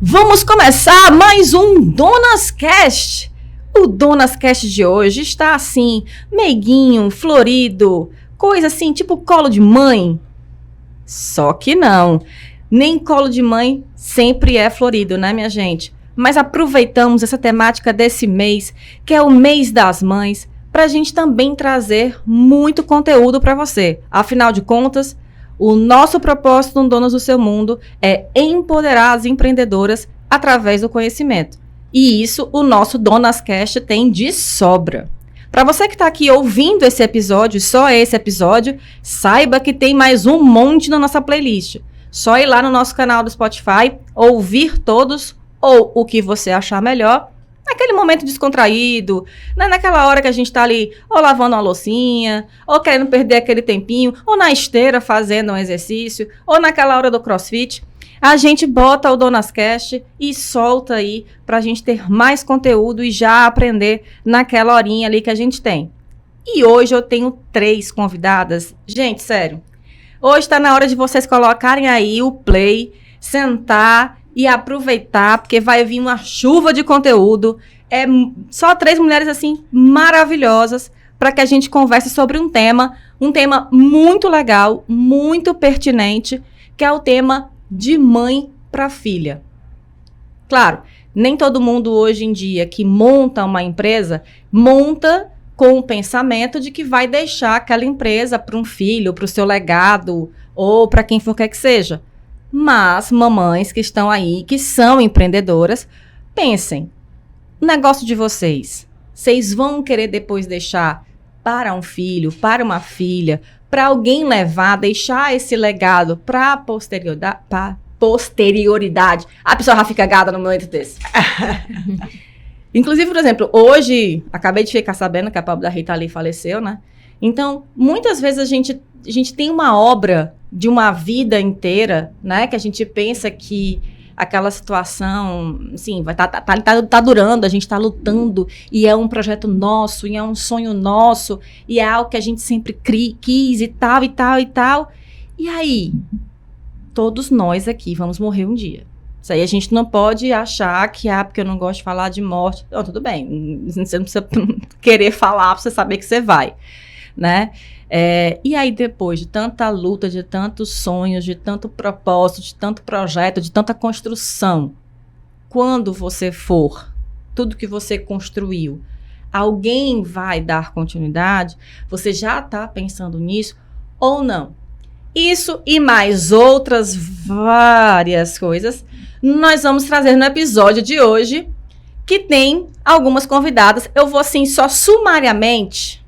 Vamos começar mais um Donas Cast. O Donas Cast de hoje está assim, meiguinho, florido, coisa assim, tipo colo de mãe. Só que não, nem colo de mãe sempre é florido, né, minha gente? Mas aproveitamos essa temática desse mês, que é o mês das mães, para a gente também trazer muito conteúdo para você. Afinal de contas, o nosso propósito no Donas do Seu Mundo é empoderar as empreendedoras através do conhecimento. E isso o nosso Donas Cast tem de sobra. Para você que está aqui ouvindo esse episódio, só esse episódio, saiba que tem mais um monte na nossa playlist. Só ir lá no nosso canal do Spotify, ouvir todos ou o que você achar melhor, naquele momento descontraído, né? Naquela hora que a gente tá ali ou lavando uma loucinha, ou querendo perder aquele tempinho, ou na esteira fazendo um exercício, ou naquela hora do CrossFit, a gente bota o Donas Cast e solta aí pra gente ter mais conteúdo e já aprender naquela horinha ali que a gente tem. E hoje eu tenho 3 convidadas. Gente, sério, hoje tá na hora de vocês colocarem aí o play, sentar e aproveitar, porque vai vir uma chuva de conteúdo. É só 3 mulheres, assim, maravilhosas, para que a gente converse sobre um tema muito legal, muito pertinente, que é o tema de mãe para filha. Claro, nem todo mundo hoje em dia que monta uma empresa, monta com o pensamento de que vai deixar aquela empresa para um filho, para o seu legado, ou para quem for quer que seja. Mas mamães que estão aí, que são empreendedoras, pensem, o negócio de vocês vão querer depois deixar para um filho, para uma filha, para alguém levar, deixar esse legado para a posterioridade. A pessoa já fica gada no momento desse. Inclusive, por exemplo, hoje, acabei de ficar sabendo que a pobre da Rita ali faleceu, né? Então, muitas vezes a gente tem uma obra de uma vida inteira, né? Que a gente pensa que aquela situação, assim, tá durando, a gente tá lutando, e é um projeto nosso, e é um sonho nosso, e é algo que a gente sempre quis, e tal, e tal, e tal. E aí, todos nós aqui vamos morrer um dia. Isso aí a gente não pode achar que, porque eu não gosto de falar de morte. Não, tudo bem, você não precisa querer falar pra você saber que você vai, né? E aí depois de tanta luta, de tantos sonhos, de tanto propósito, de tanto projeto, de tanta construção, quando você for, tudo que você construiu, alguém vai dar continuidade? Você já está pensando nisso ou não? Isso e mais outras várias coisas nós vamos trazer no episódio de hoje, que tem algumas convidadas. Eu vou assim só sumariamente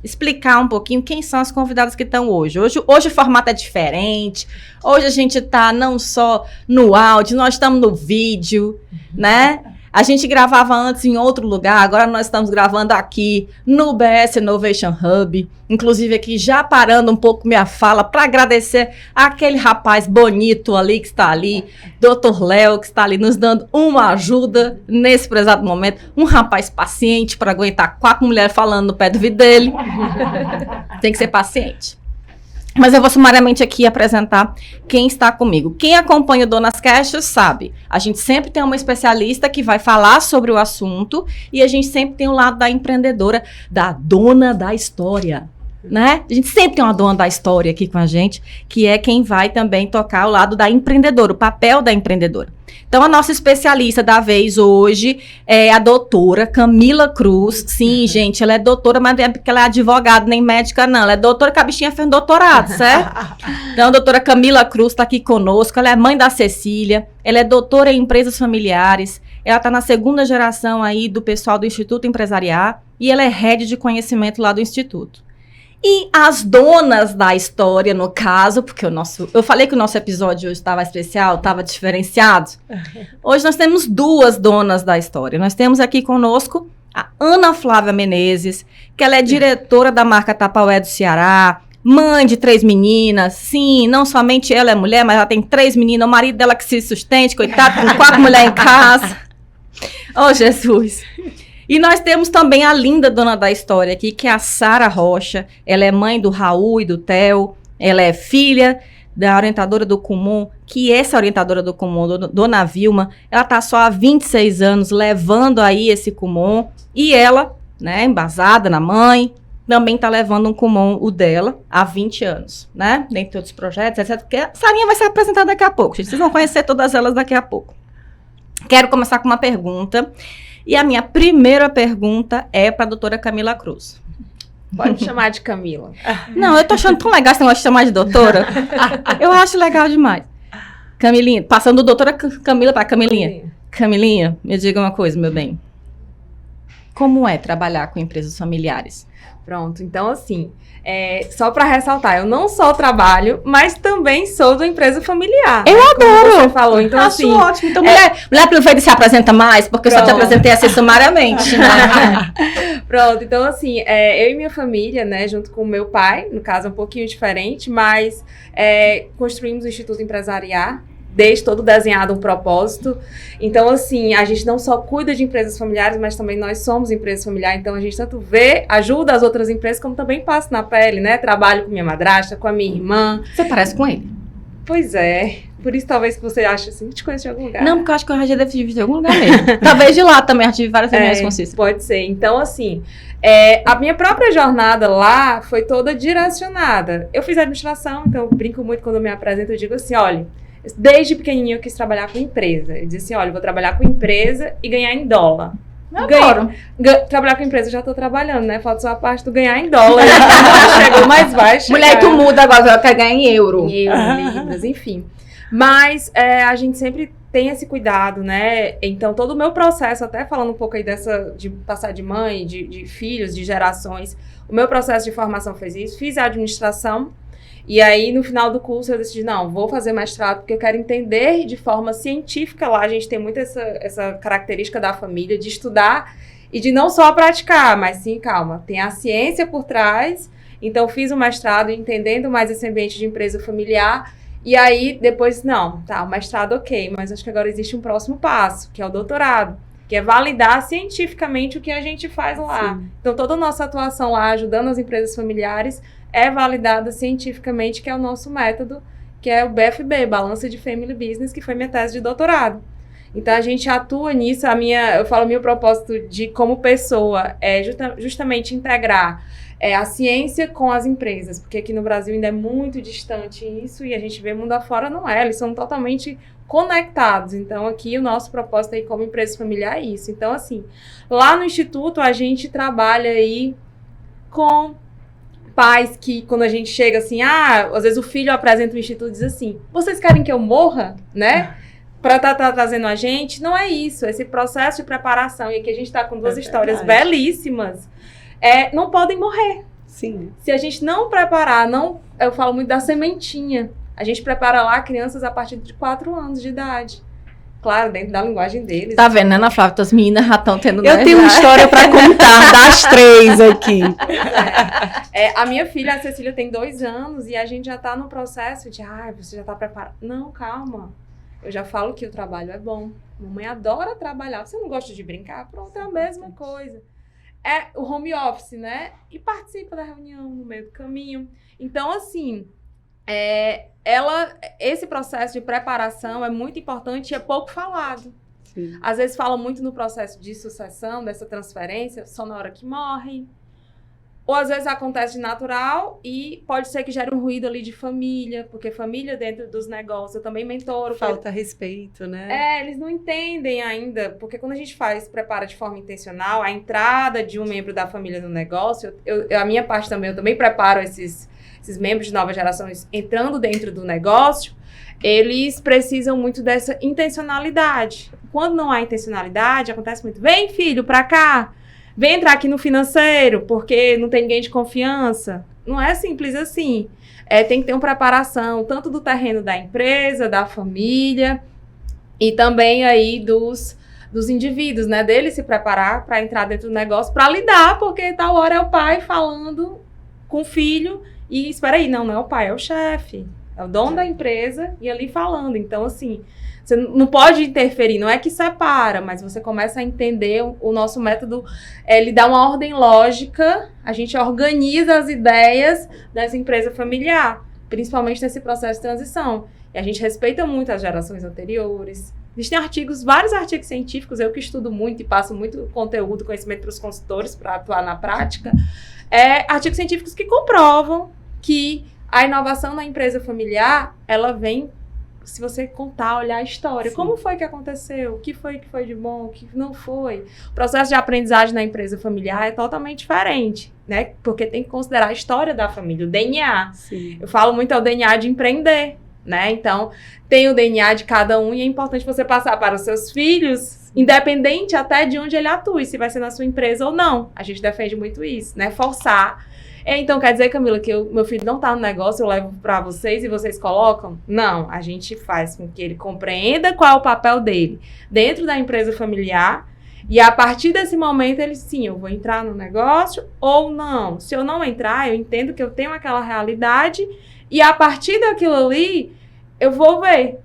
explicar um pouquinho quem são as convidadas que estão hoje. Hoje o formato é diferente. Hoje a gente está não só no áudio, nós estamos no vídeo, né? A gente gravava antes em outro lugar, agora nós estamos gravando aqui no BS Innovation Hub. Inclusive aqui já parando um pouco minha fala para agradecer aquele rapaz bonito ali que está ali, Dr. Léo, que está ali nos dando uma ajuda nesse exato momento. Um rapaz paciente para aguentar 4 mulheres falando no pé do vidro dele. Tem que ser paciente. Mas eu vou sumariamente aqui apresentar quem está comigo. Quem acompanha o Donas Cast sabe, a gente sempre tem uma especialista que vai falar sobre o assunto e a gente sempre tem o lado da empreendedora, da dona da história, né? A gente sempre tem uma dona da história aqui com a gente, que é quem vai também tocar o lado da empreendedora, o papel da empreendedora. Então, a nossa especialista da vez hoje é a doutora Camila Cruz. Sim, gente, ela é doutora, mas não é porque ela é advogada nem médica, não. Ela é doutora, que a bichinha fez doutorado, certo? Então, a doutora Camila Cruz está aqui conosco. Ela é mãe da Cecília. Ela é doutora em empresas familiares. Ela está na 2ª geração aí do pessoal do Instituto Empresariar. E ela é head de conhecimento lá do Instituto. E as donas da história, no caso, porque eu falei que o nosso episódio hoje estava especial, estava diferenciado. Hoje nós temos 2 donas da história. Nós temos aqui conosco a Ana Flávia Menezes, que ela é diretora da marca Tupperware do Ceará, mãe de 3 meninas. Sim, não somente ela é mulher, mas ela tem 3 meninas. O marido dela que se sustente, coitado, com 4 mulheres em casa. Oh, Jesus! E nós temos também a linda dona da história aqui, que é a Sara Rocha. Ela é mãe do Raul e do Theo. Ela é filha da orientadora do Kumon, que essa orientadora do Kumon, Dona Vilma, ela está só há 26 anos levando aí esse Kumon, e ela, né, embasada na mãe, também está levando um Kumon, o dela, há 20 anos, né, dentre outros projetos, etc. Porque a Sarinha vai ser apresentada daqui a pouco, gente. Vocês vão conhecer todas elas daqui a pouco. Quero começar com uma pergunta, e a minha primeira pergunta é para a doutora Camila Cruz. Pode me chamar de Camila. Não, eu tô achando tão legal esse negócio de chamar de doutora. Eu acho legal demais. Camilinha, passando do doutora Camila para Camilinha. Camilinha, me diga uma coisa, meu bem. Como é trabalhar com empresas familiares? Pronto, então assim, só para ressaltar, eu não só trabalho, mas também sou da empresa familiar. Eu adoro! Como você falou, então acho assim... ótimo. Então, mulher, aproveita e se apresenta mais, porque eu só te apresentei assim sumariamente, né? Pronto, então assim, eu e minha família, né, junto com o meu pai, no caso é um pouquinho diferente, mas construímos o Instituto Empresariar, desde todo desenhado um propósito. Então, assim, a gente não só cuida de empresas familiares, mas também nós somos empresas familiares. Então, a gente tanto ajuda as outras empresas, como também passa na pele, né? Trabalho com minha madrasta, com a minha irmã. Você parece com ele? Pois é. Por isso, talvez que você ache assim, te conheço de algum lugar. Não, porque eu acho que eu já deve ter visto em algum lugar mesmo. Talvez de lá também, eu tive várias reuniões com Cícero. Pode ser. Então, assim, a minha própria jornada lá foi toda direcionada. Eu fiz administração, então eu brinco muito quando eu me apresento, eu digo assim, olha, desde pequenininho eu quis trabalhar com empresa. Eu disse assim, olha, eu vou trabalhar com empresa e ganhar em dólar. Adoro. Trabalhar com empresa, eu já tô trabalhando, né? Falta só a parte do ganhar em dólar. Chegou mais baixo. Mulher, tu muda agora, ela quer ganhar em euro. Em euro, libras, enfim. Mas a gente sempre tem esse cuidado, né? Então, todo o meu processo, até falando um pouco aí de passar de mãe, de filhos, de gerações, o meu processo de formação fez isso. Fiz a administração. E aí, no final do curso, eu decidi, não, vou fazer mestrado, porque eu quero entender de forma científica lá. A gente tem muito essa característica da família, de estudar e de não só praticar, mas sim, calma, tem a ciência por trás. Então, fiz o mestrado entendendo mais esse ambiente de empresa familiar. E aí, depois, não, tá, o mestrado ok, mas acho que agora existe um próximo passo, que é o doutorado, que é validar cientificamente o que a gente faz lá. Sim. Então, toda a nossa atuação lá, ajudando as empresas familiares, é validada cientificamente, que é o nosso método, que é o BFB, Balança de Family Business, que foi minha tese de doutorado. Então, a gente atua nisso, eu falo, meu propósito de como pessoa é justamente integrar a ciência com as empresas, porque aqui no Brasil ainda é muito distante isso, e a gente vê mundo afora, não é, eles são totalmente conectados. Então, aqui o nosso propósito aí como empresa familiar é isso. Então, assim, lá no Instituto a gente trabalha aí com pais que, quando a gente chega assim, às vezes o filho apresenta o Instituto e diz assim, vocês querem que eu morra, né? Para estar trazendo a gente, não é isso, esse processo de preparação, e aqui a gente está com duas histórias belíssimas, não podem morrer. Sim. Se a gente não preparar, eu falo muito da sementinha, a gente prepara lá crianças a partir de 4 anos de idade. Claro, dentro da linguagem deles. Tá vendo, né, Ana Flávia? As meninas já estão tendo... Eu tenho uma história para contar das 3 aqui. A minha filha, a Cecília, tem 2 anos e a gente já tá no processo de, você já tá preparada. Não, calma. Eu já falo que o trabalho é bom. Mamãe adora trabalhar. Você não gosta de brincar? Pronto, é a mesma coisa. É o home office, né? E participa da reunião no meio do caminho. Então, assim... esse processo de preparação é muito importante e é pouco falado. Sim. Às vezes fala muito no processo de sucessão, dessa transferência, só na hora que morre. Ou às vezes acontece de natural e pode ser que gere um ruído ali de família, porque família dentro dos negócios, eu também mentoro. Falta respeito, né? Eles não entendem ainda, porque quando a gente prepara de forma intencional, a entrada de um membro da família no negócio, a minha parte também, eu também preparo esses membros de novas gerações entrando dentro do negócio, eles precisam muito dessa intencionalidade. Quando não há intencionalidade, acontece muito, vem filho, pra cá, vem entrar aqui no financeiro, porque não tem ninguém de confiança. Não é simples assim. Tem que ter uma preparação, tanto do terreno da empresa, da família, e também aí dos indivíduos, né? Dele se preparar para entrar dentro do negócio, para lidar, porque tal hora é o pai falando com o filho, e espera aí, não é o pai, é o chefe, é o dono da empresa e ali falando. Então, assim, você não pode interferir, não é que separa, mas você começa a entender o nosso método, ele dá uma ordem lógica, a gente organiza as ideias dessa empresa familiar. principalmente nesse processo de transição. E a gente respeita muito as gerações anteriores. Existem vários artigos científicos, eu que estudo muito e passo muito conteúdo, conhecimento para os consultores para atuar na prática, artigos científicos que comprovam que a inovação na empresa familiar, ela vem, se você contar, olhar a história. Sim. Como foi que aconteceu? O que foi de bom? O que não foi? O processo de aprendizagem na empresa familiar é totalmente diferente, né? Porque tem que considerar a história da família, o DNA. Sim. Eu falo muito ao DNA de empreender, né? Então, tem o DNA de cada um e é importante você passar para os seus filhos, independente até de onde ele atue, se vai ser na sua empresa ou não. A gente defende muito isso, né? Forçar. Então, quer dizer, Camila, que meu filho não está no negócio, eu levo para vocês e vocês colocam? Não, a gente faz com que ele compreenda qual é o papel dele dentro da empresa familiar e a partir desse momento ele, sim, eu vou entrar no negócio ou não. Se eu não entrar, eu entendo que eu tenho aquela realidade e a partir daquilo ali, eu vou ver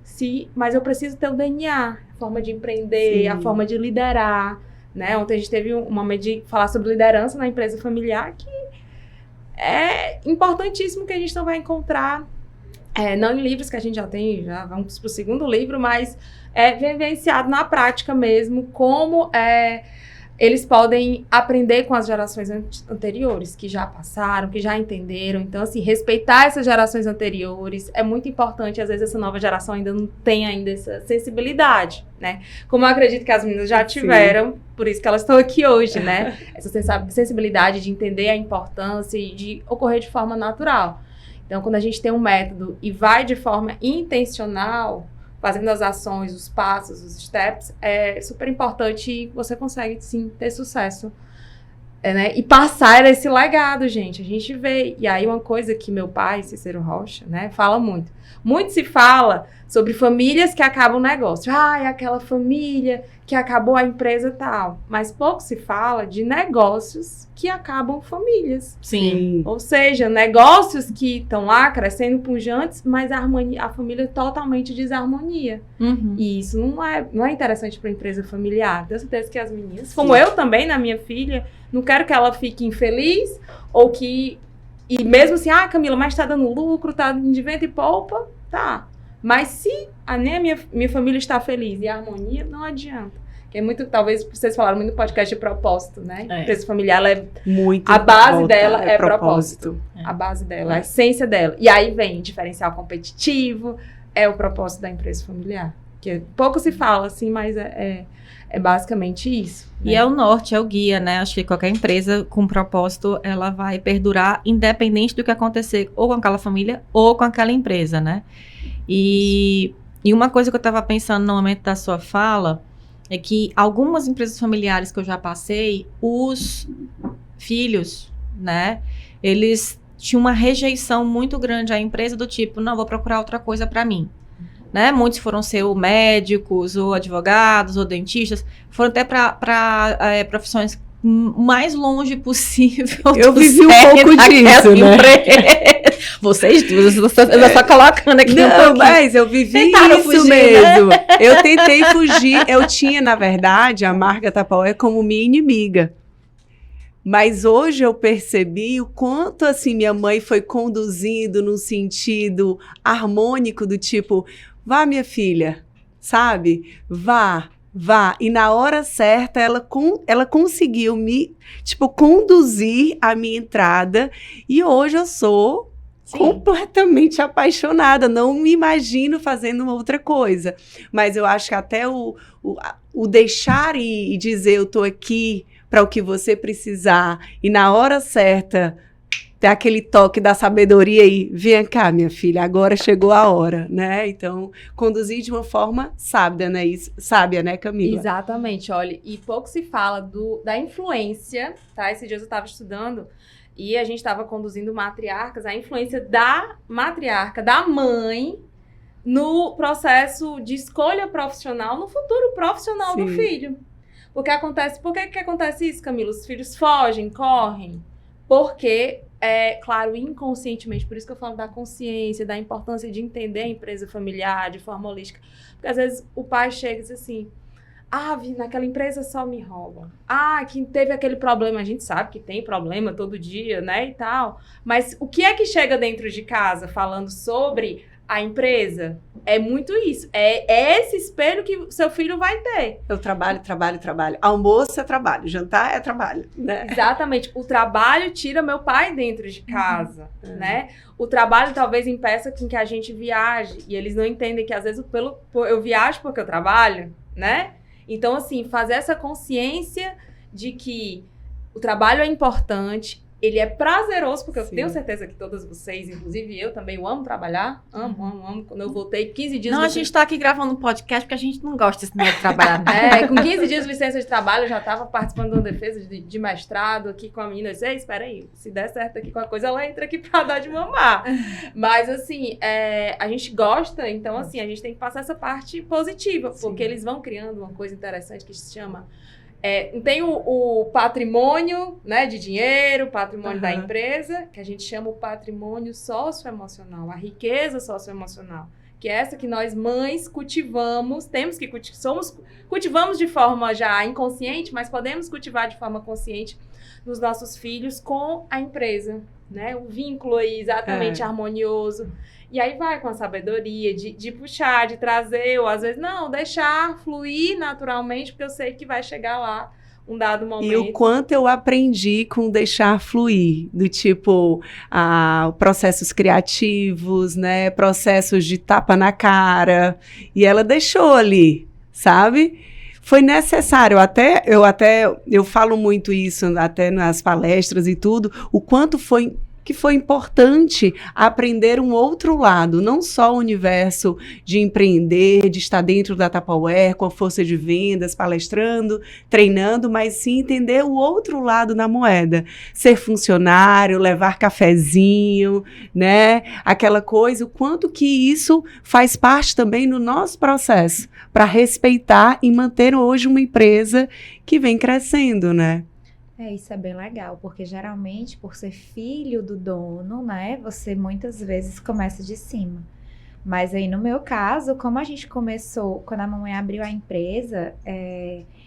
mas eu preciso ter o DNA, a forma de empreender, sim, a forma de liderar, né? Ontem a gente teve um momento de falar sobre liderança na empresa familiar que é importantíssimo que a gente não vai encontrar, não em livros que a gente já tem, já vamos para o segundo livro, mas vivenciado na prática mesmo, como eles podem aprender com as gerações anteriores, que já passaram, que já entenderam. Então, assim, respeitar essas gerações anteriores é muito importante. Às vezes, essa nova geração ainda não tem ainda essa sensibilidade, né? Como eu acredito que as meninas já tiveram, sim, por isso que elas estão aqui hoje, né? Essa sensibilidade de entender a importância e de ocorrer de forma natural. Então, quando a gente tem um método e vai de forma intencional, fazendo as ações, os passos, os steps, é super importante e você consegue, sim, ter sucesso. Né? E passar esse legado, gente. A gente vê. E aí, uma coisa que meu pai, Cícero Rocha, né, fala muito. Muito se fala sobre famílias que acabam o negócio. É aquela família que acabou a empresa tal. Mas pouco se fala de negócios que acabam famílias. Sim. Ou seja, negócios que estão lá crescendo pujantes, mas a família totalmente desarmonia. Uhum. E isso não é interessante para a empresa familiar. Tenho certeza que as meninas, como eu também, na minha filha, não quero que ela fique infeliz ou que... E mesmo assim, Camila, mas tá dando lucro, tá de vento e polpa, tá. Mas se nem a minha família está feliz e a harmonia, não adianta. Que é muito, talvez vocês falaram muito no podcast de propósito, né? A empresa familiar, ela é muito a base dela é propósito. A base dela, a essência dela. E aí vem diferencial competitivo, é o propósito da empresa familiar. Que pouco se fala, assim, mas é basicamente isso. Né? E é o norte, é o guia, né? Acho que qualquer empresa com propósito, ela vai perdurar independente do que acontecer ou com aquela família ou com aquela empresa, né? E uma coisa que eu estava pensando no momento da sua fala é que algumas empresas familiares que eu já passei, os filhos, né? Eles tinham uma rejeição muito grande à empresa do tipo, não, vou procurar outra coisa para mim. Né? Muitos foram ser ou médicos, ou advogados, ou dentistas, foram até para profissões mais longe possível. Eu vivi um pouco disso, né? Vocês duas, eu só colocando aqui um pouquinho. Mas eu vivi Tentaram isso fugir, mesmo. Né? Eu tentei fugir. Eu tinha, na verdade, a marca Tapaué como minha inimiga. Mas hoje eu percebi o quanto, assim, minha mãe foi conduzindo num sentido harmônico do tipo, vá, minha filha, sabe? Vá. E na hora certa, ela conseguiu me, conduzir a minha entrada. E hoje eu sou completamente apaixonada. Não me imagino fazendo outra coisa. Mas eu acho que até o deixar e dizer, eu tô aqui para o que você precisar, e na hora certa, ter aquele toque da sabedoria e vem cá, minha filha, agora chegou a hora, né? Então, conduzir de uma forma sábia, né, Camila? Exatamente, olha, e pouco se fala da influência, tá? Esses dias eu estava estudando e a gente estava conduzindo matriarcas, a influência da matriarca, da mãe, no processo de escolha profissional, no futuro profissional do filho. Por que acontece isso, Camila? Os filhos fogem, correm, porque, claro, inconscientemente, por isso que eu falo da consciência, da importância de entender a empresa familiar de forma holística, porque às vezes o pai chega e diz assim, naquela empresa só me roubam. Que teve aquele problema. A gente sabe que tem problema todo dia, né, e tal. Mas o que é que chega dentro de casa falando sobre a empresa? É muito isso. É esse espelho que seu filho vai ter. Eu trabalho. Almoço é trabalho, jantar é trabalho, né? Exatamente. O trabalho tira meu pai dentro de casa, né? O trabalho talvez impeça com que a gente viaje. E eles não entendem que, às vezes, eu viajo porque eu trabalho, né? Então, assim, fazer essa consciência de que o trabalho é importante, ele é prazeroso, porque eu tenho certeza que todas vocês, inclusive eu também, eu amo trabalhar. Amo. Quando eu voltei, 15 dias... Não, a gente tá aqui gravando um podcast porque a gente não gosta desse negócio de trabalhar. Né? Com 15 dias de licença de trabalho, eu já estava participando de uma defesa de mestrado aqui com a menina. Eu disse, espera aí, se der certo aqui com a coisa, ela entra aqui pra dar de mamar. Mas, assim, a gente gosta, então, assim, a gente tem que passar essa parte positiva, porque eles vão criando uma coisa interessante que se chama... tem o patrimônio, né, de dinheiro, o patrimônio da empresa, que a gente chama o patrimônio socioemocional, a riqueza socioemocional, que é essa que nós mães cultivamos, cultivamos de forma já inconsciente, mas podemos cultivar de forma consciente nos nossos filhos com a empresa, né, o vínculo aí exatamente harmonioso. E aí vai com a sabedoria de puxar, de trazer, ou às vezes não, deixar fluir naturalmente, porque eu sei que vai chegar lá um dado momento. E o quanto eu aprendi com deixar fluir, do tipo, processos criativos, né, processos de tapa na cara, e ela deixou ali, sabe? Foi necessário, eu falo muito isso até nas palestras e tudo, o quanto foi importante aprender um outro lado, não só o universo de empreender, de estar dentro da Tupperware, com a força de vendas, palestrando, treinando, mas sim entender o outro lado da moeda. Ser funcionário, levar cafezinho, né? Aquela coisa, o quanto que isso faz parte também do nosso processo, para respeitar e manter hoje uma empresa que vem crescendo, né? Isso é bem legal, porque geralmente, por ser filho do dono, né, você muitas vezes começa de cima. Mas aí, no meu caso, como a gente começou, quando a mamãe abriu a empresa,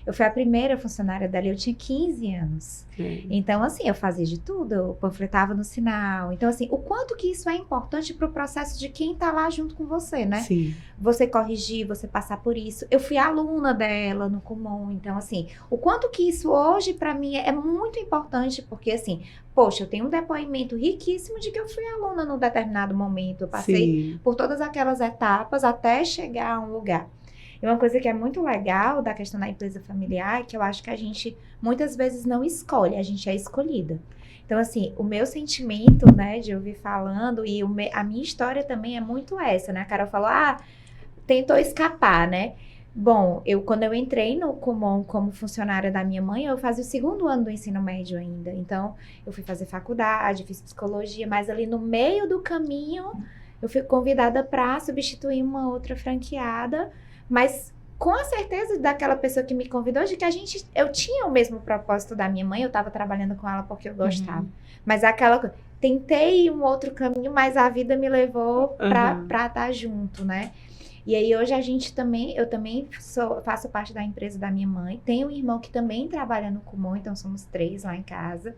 eu fui a primeira funcionária dela, eu tinha 15 anos. Então, assim, eu fazia de tudo, eu panfletava no sinal. Então, assim, o quanto que isso é importante para o processo de quem tá lá junto com você, né? Sim. Você corrigir, você passar por isso. Eu fui aluna dela no Kumon, então, assim, o quanto que isso hoje, para mim, é muito importante, porque, assim, poxa, eu tenho um depoimento riquíssimo de que eu fui aluna num determinado momento, eu passei por todas aquelas etapas até chegar a um lugar. E uma coisa que é muito legal da questão da empresa familiar é que eu acho que a gente muitas vezes não escolhe, a gente é escolhida. Então, assim, o meu sentimento, né, de ouvir falando, e a minha história também é muito essa, né? A Carol falou, tentou escapar, né? Bom, quando eu entrei no Kumon como funcionária da minha mãe, eu fazia o 2º ano do ensino médio ainda. Então, eu fui fazer faculdade, fiz psicologia, mas ali no meio do caminho, eu fui convidada para substituir uma outra franqueada, mas com a certeza daquela pessoa que me convidou, de que eu tinha o mesmo propósito da minha mãe, eu estava trabalhando com ela porque eu gostava. Mas tentei um outro caminho, mas a vida me levou para estar junto, né? E aí hoje eu também faço parte da empresa da minha mãe, tenho um irmão que também trabalha no Kumon, então somos 3 lá em casa.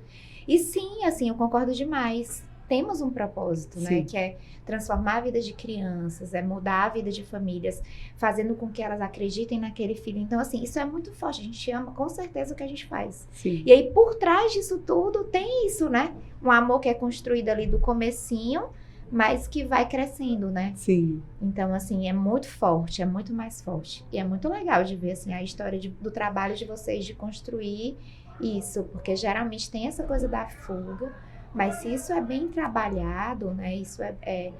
E sim, assim, eu concordo demais. Temos um propósito, né? Que é transformar a vida de crianças, é mudar a vida de famílias, fazendo com que elas acreditem naquele filho. Então, assim, isso é muito forte. A gente ama com certeza o que a gente faz. Sim. E aí, por trás disso tudo, tem isso, né? Um amor que é construído ali do comecinho, mas que vai crescendo, né? Sim. Então, assim, é muito forte, é muito mais forte. E é muito legal de ver, assim, a história do trabalho de vocês de construir isso, porque geralmente tem essa coisa da fuga, mas se isso é bem trabalhado, né, isso é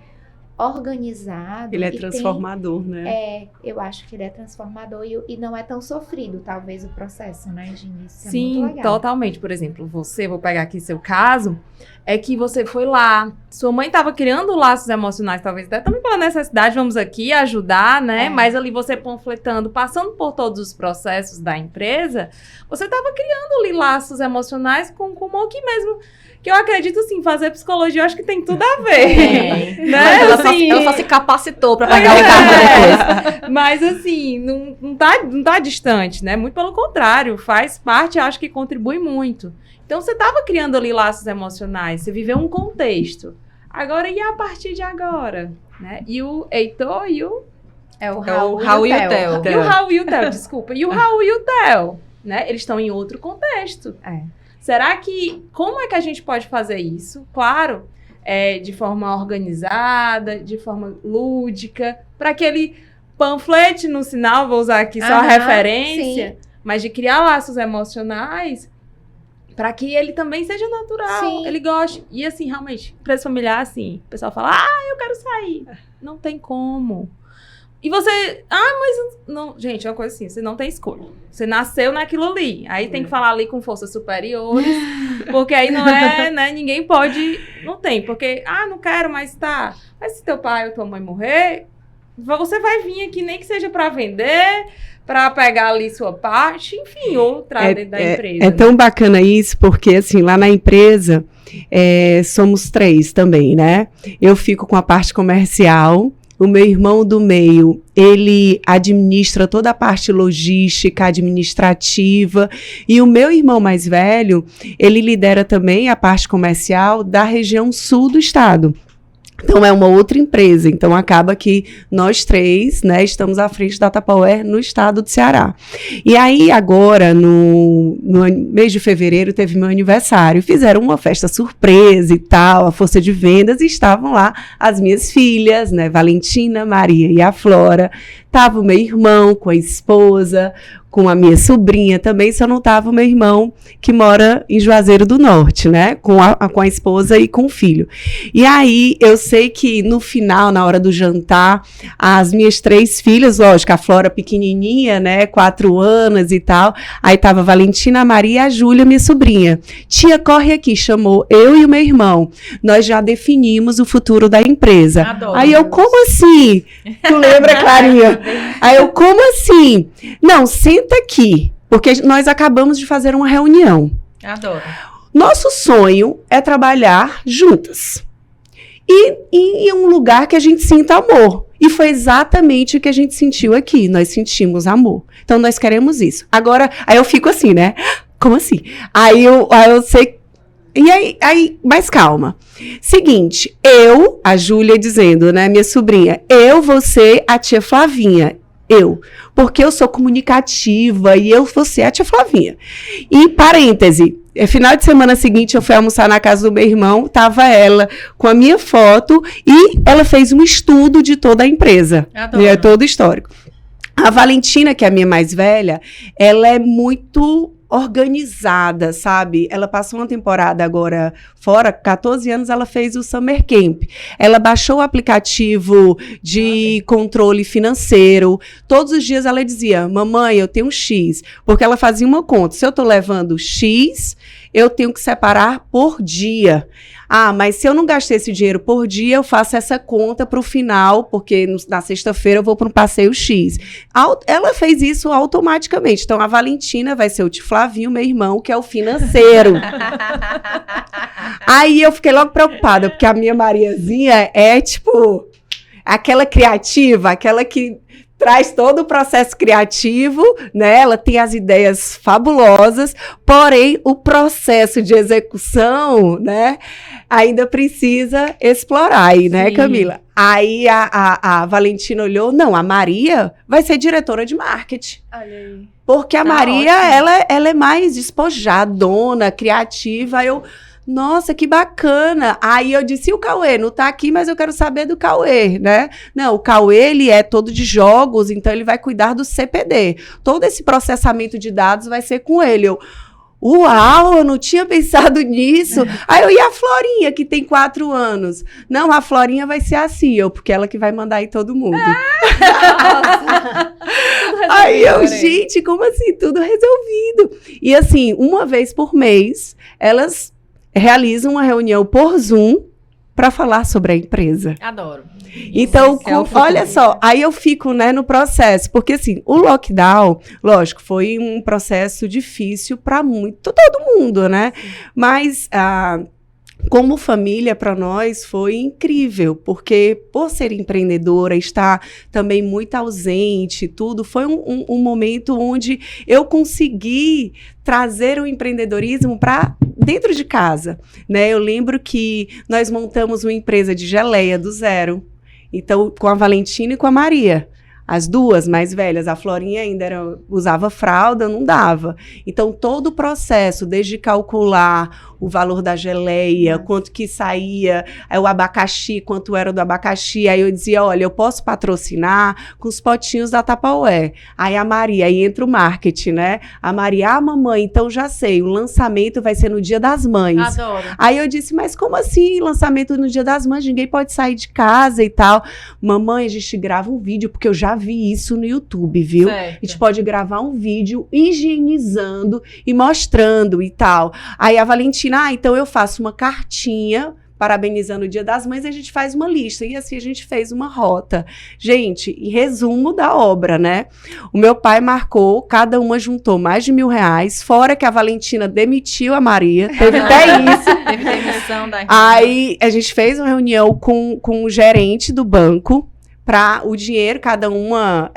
organizado. Ele é transformador, né? Eu acho que ele é transformador e não é tão sofrido, talvez, o processo, né, de início. Sim, é muito legal. Totalmente. Por exemplo, vou pegar aqui seu caso, é que você foi lá, sua mãe estava criando laços emocionais, talvez até também pela necessidade, vamos aqui ajudar, né? Mas ali você panfletando, passando por todos os processos da empresa, você estava criando ali laços emocionais com o Kumon, que mesmo que eu acredito, sim, fazer psicologia, eu acho que tem tudo a ver. Né? Ela só se capacitou para pegar o cargo depois. Mas, assim, não tá distante, né? Muito pelo contrário, faz parte, acho que contribui muito. Então, você estava criando ali laços emocionais, você viveu um contexto. Agora, e a partir de agora? Né? E o Heitor e o... É o Raul e o Theo. E o Raul e o Theo, desculpa. E o Raul e o Theo, né? Eles estão em outro contexto. Será que... Como é que a gente pode fazer isso? Claro, de forma organizada, de forma lúdica, para aquele panflete no sinal, vou usar aqui só a referência, mas de criar laços emocionais para que ele também seja natural, Sim. ele goste. E assim, realmente, empresa familiar, assim, o pessoal fala, eu quero sair. Não tem como. E você, mas não, gente, é uma coisa assim, você não tem escolha. Você nasceu naquilo ali. Aí tem que falar ali com forças superiores, porque aí não é, né, ninguém pode, não tem, porque, não quero, mas tá. Mas se teu pai ou tua mãe morrer, você vai vir aqui, nem que seja para vender, para pegar ali sua parte, enfim, ou trazer dentro da empresa. É tão bacana isso, porque assim, lá na empresa, somos 3 também, né? Eu fico com a parte comercial, o meu irmão do meio, ele administra toda a parte logística, administrativa, e o meu irmão mais velho, ele lidera também a parte comercial da região sul do estado. Então, é uma outra empresa. Então, acaba que nós 3, né, estamos à frente da Tupperware no estado do Ceará. E aí, agora, no mês de fevereiro, teve meu aniversário. Fizeram uma festa surpresa e tal, a força de vendas, e estavam lá as minhas filhas, né, Valentina, Maria e a Flora. Tava o meu irmão com a esposa, com a minha sobrinha também, só não tava o meu irmão que mora em Juazeiro do Norte, né? Com a esposa e com o filho. E aí, eu sei que no final, na hora do jantar, as minhas 3 filhas, lógico, a Flora pequenininha, né? 4 anos e tal. Aí tava a Valentina, a Maria e a Júlia, minha sobrinha. Tia, corre aqui, chamou eu e o meu irmão. Nós já definimos o futuro da empresa. Adoro. Aí eu, como assim? Tu lembra, Clarinha? Aí eu, como assim? Não, senta aqui, porque nós acabamos de fazer uma reunião. Adoro. Nosso sonho é trabalhar juntas. E em um lugar que a gente sinta amor. E foi exatamente o que a gente sentiu aqui. Nós sentimos amor. Então, nós queremos isso. Agora, aí eu fico assim, né? Como assim? Aí eu sei... E aí, mais calma. Seguinte, a Júlia dizendo, né, minha sobrinha, você, a tia Flavinha, porque eu sou comunicativa e eu vou ser a tia Flavinha. E, parêntese, final de semana seguinte eu fui almoçar na casa do meu irmão, tava ela com a minha foto e ela fez um estudo de toda a empresa, né, todo histórico. A Valentina, que é a minha mais velha, ela é muito organizada, sabe? Ela passou uma temporada agora fora, 14 anos, ela fez o Summer Camp. Ela baixou o aplicativo de controle financeiro. Todos os dias ela dizia, mamãe, eu tenho X. Porque ela fazia uma conta. Se eu tô levando X, eu tenho que separar por dia. Mas se eu não gastei esse dinheiro por dia, eu faço essa conta para o final, porque na sexta-feira eu vou para um passeio X. Ela fez isso automaticamente. Então, a Valentina vai ser o tio Flavinho, meu irmão, que é o financeiro. Aí eu fiquei logo preocupada, porque a minha Mariazinha é, tipo, aquela criativa, aquela que traz todo o processo criativo, né? Ela tem as ideias fabulosas, porém o processo de execução, né, ainda precisa explorar aí, né, Camila? Aí a Valentina olhou, não, a Maria vai ser diretora de marketing. Olha aí. Porque a Maria, ela é mais despojadona, criativa. Nossa, que bacana. Aí eu disse, e o Cauê? Não tá aqui, mas eu quero saber do Cauê, né? Não, o Cauê, ele é todo de jogos, então ele vai cuidar do CPD. Todo esse processamento de dados vai ser com ele. Uau, eu não tinha pensado nisso. Aí e a Florinha, que tem 4 anos? Não, a Florinha vai ser a CEO, porque ela que vai mandar em todo mundo. Aí gente, como assim? Tudo resolvido. E assim, uma vez por mês, elas realizam uma reunião por Zoom para falar sobre a empresa. Adoro. Então, olha só, aí eu fico, né, no processo, porque assim, o lockdown, lógico, foi um processo difícil para todo mundo, né? Mas como família, para nós, foi incrível, porque por ser empreendedora, estar também muito ausente, tudo, foi um momento onde eu consegui trazer o empreendedorismo para dentro de casa, né? Eu lembro que nós montamos uma empresa de geleia do zero, então, com a Valentina e com a Maria. As duas mais velhas, a Florinha ainda usava fralda, não dava. Então, todo o processo, desde calcular o valor da geleia, quanto que saía, o abacaxi, quanto era do abacaxi. Aí eu dizia, olha, eu posso patrocinar com os potinhos da Tupperware. Aí a Maria, aí entra o marketing, né? A Maria, mamãe, então já sei, o lançamento vai ser no Dia das Mães. Adoro. Aí eu disse, mas como assim lançamento no Dia das Mães? Ninguém pode sair de casa e tal. Mamãe, a gente grava um vídeo, porque eu já vi isso no YouTube, viu? Certo. A gente pode gravar um vídeo higienizando e mostrando e tal. Aí a Valentina, então eu faço uma cartinha parabenizando o Dia das Mães, e a gente faz uma lista. E assim a gente fez uma rota. Gente, em resumo da obra, né? O meu pai marcou, cada uma juntou mais de R$1.000, fora que a Valentina demitiu a Maria. Teve até isso. Teve demissão da Aí a gente fez uma reunião com o gerente do banco, para o dinheiro, cada uma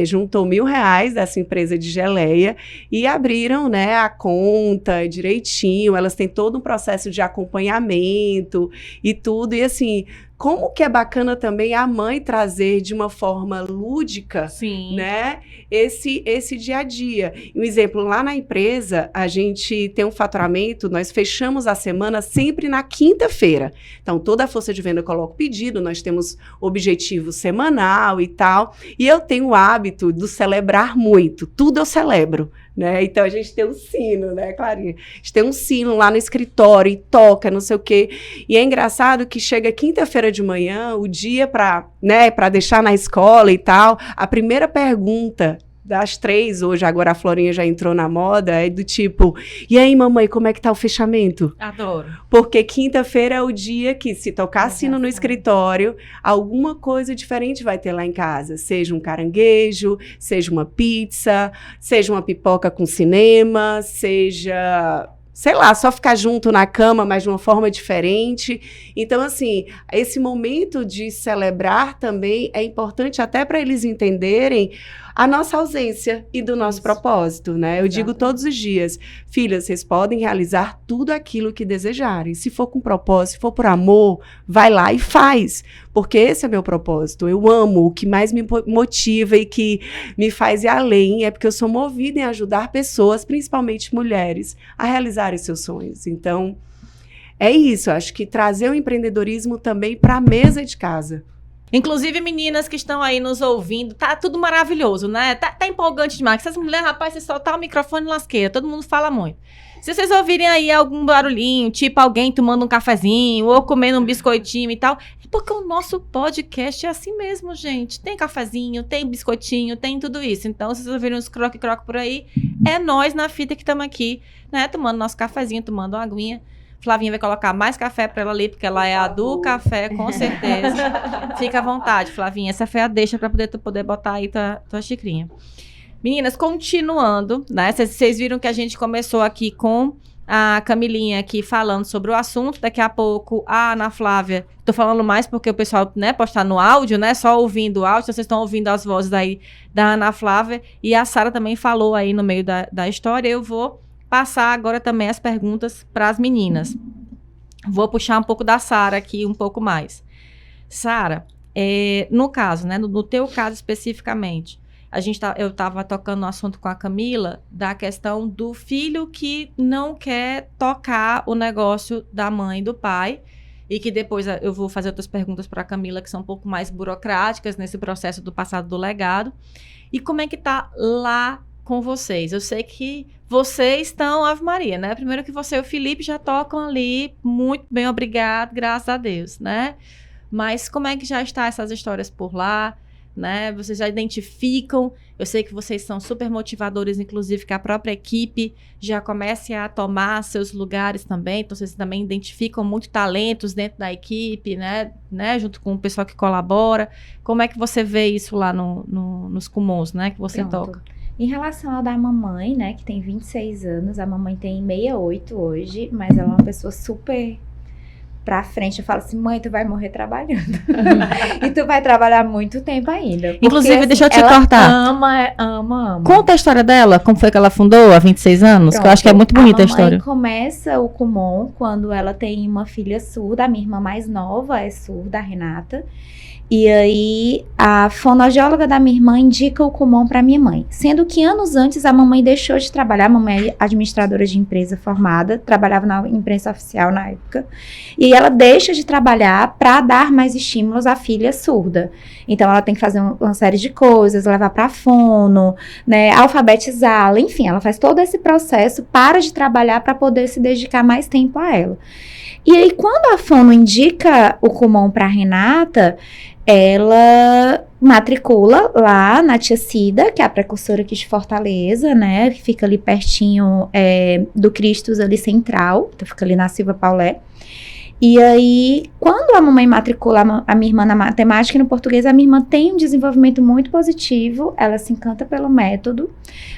juntou R$1.000 dessa empresa de geleia e abriram, né, a conta direitinho. Elas têm todo um processo de acompanhamento e tudo. E assim, como que é bacana também a mãe trazer de uma forma lúdica, Sim. né, esse dia a dia. Um exemplo, lá na empresa, a gente tem um faturamento, nós fechamos a semana sempre na quinta-feira. Então, toda a força de venda coloca o pedido, nós temos objetivo semanal e tal. E eu tenho o hábito de celebrar muito, tudo eu celebro, né? Então, a gente tem um sino, né, Clarinha? A gente tem um sino lá no escritório e toca, não sei o quê. E é engraçado que chega quinta-feira de manhã, o dia para deixar na escola e tal, a primeira pergunta das 3 hoje, agora a Florinha já entrou na moda, é do tipo, e aí, mamãe, como é que tá o fechamento? Adoro. Porque quinta-feira é o dia que, se tocar sino no escritório, alguma coisa diferente vai ter lá em casa. Seja um caranguejo, seja uma pizza, seja uma pipoca com cinema, seja, sei lá, só ficar junto na cama, mas de uma forma diferente. Então, assim, esse momento de celebrar também é importante até para eles entenderem a nossa ausência e do nosso propósito, né? Eu digo todos os dias, filhas, vocês podem realizar tudo aquilo que desejarem. Se for com propósito, se for por amor, vai lá e faz. Porque esse é meu propósito. Eu amo, o que mais me motiva e que me faz ir além é porque eu sou movida em ajudar pessoas, principalmente mulheres, a realizarem seus sonhos. Então, é isso. Acho que trazer o empreendedorismo também para a mesa de casa. Inclusive, meninas que estão aí nos ouvindo, tá tudo maravilhoso, né? Tá empolgante demais. Essas mulheres, rapaz, você soltar o microfone lasqueira, todo mundo fala muito. Se vocês ouvirem aí algum barulhinho, tipo alguém tomando um cafezinho ou comendo um biscoitinho e tal, é porque o nosso podcast é assim mesmo, gente. Tem cafezinho, tem biscoitinho, tem tudo isso. Então, se vocês ouvirem uns croque-croque por aí, é nós na fita que estamos aqui, né? Tomando nosso cafezinho, tomando uma aguinha. Flavinha vai colocar mais café para ela ali, porque ela é a do café, com certeza. Fica à vontade, Flavinha. Essa foi a deixa para poder botar aí tua xicrinha. Meninas, continuando, né? Vocês viram que a gente começou aqui com a Camilinha aqui falando sobre o assunto. Daqui a pouco, a Ana Flávia. Tô falando mais porque o pessoal, né, pode estar no áudio, né? Só ouvindo o áudio. Então, vocês estão ouvindo as vozes aí da Ana Flávia. E a Sara também falou aí no meio da história. Eu vou passar agora também as perguntas para as meninas. Vou puxar um pouco da Sara aqui, um pouco mais. Sara, no caso, né, no teu caso especificamente, eu estava tocando no assunto com a Camila da questão do filho que não quer tocar o negócio da mãe e do pai, e que depois eu vou fazer outras perguntas para a Camila que são um pouco mais burocráticas nesse processo do passado do legado. E como é que tá lá com vocês? Eu sei que vocês estão, Ave Maria, né? Primeiro que você e o Felipe já tocam ali, muito bem, obrigado, graças a Deus, né? Mas como é que já está essas histórias por lá, né? Vocês já identificam, eu sei que vocês são super motivadores, inclusive que a própria equipe já comece a tomar seus lugares também, então vocês também identificam muito talentos dentro da equipe, né? Junto com o pessoal que colabora. Como é que você vê isso lá nos Kumons, né? Que você toca? Em relação ao da mamãe, né, que tem 26 anos, a mamãe tem 68 hoje, mas ela é uma pessoa super pra frente, eu falo assim, mãe, tu vai morrer trabalhando. E tu vai trabalhar muito tempo ainda. Porque, Inclusive, assim, deixa eu te ela cortar. ama. Conta a história dela, como foi que ela fundou há 26 anos, que eu acho que é muito bonita a história. A mamãe começa o Kumon quando ela tem uma filha surda, a minha irmã mais nova é surda, a Renata. E aí, a fonoaudióloga da minha irmã indica o Kumon para minha mãe. Sendo que anos antes, a mamãe deixou de trabalhar. A mamãe é administradora de empresa formada, trabalhava na imprensa oficial na época. E ela deixa de trabalhar para dar mais estímulos à filha surda. Então, ela tem que fazer uma série de coisas, levar para fono, né, alfabetizá-la. Enfim, ela faz todo esse processo, para de trabalhar para poder se dedicar mais tempo a ela. E aí, quando a fono indica o Kumon para Renata, ela matricula lá na Tia Cida, que é a precursora aqui de Fortaleza, né? Que fica ali pertinho do Cristos ali central, então fica ali na Silva Paulé. E aí, quando a mamãe matricula a minha irmã na matemática e no português, a minha irmã tem um desenvolvimento muito positivo, ela se encanta pelo método,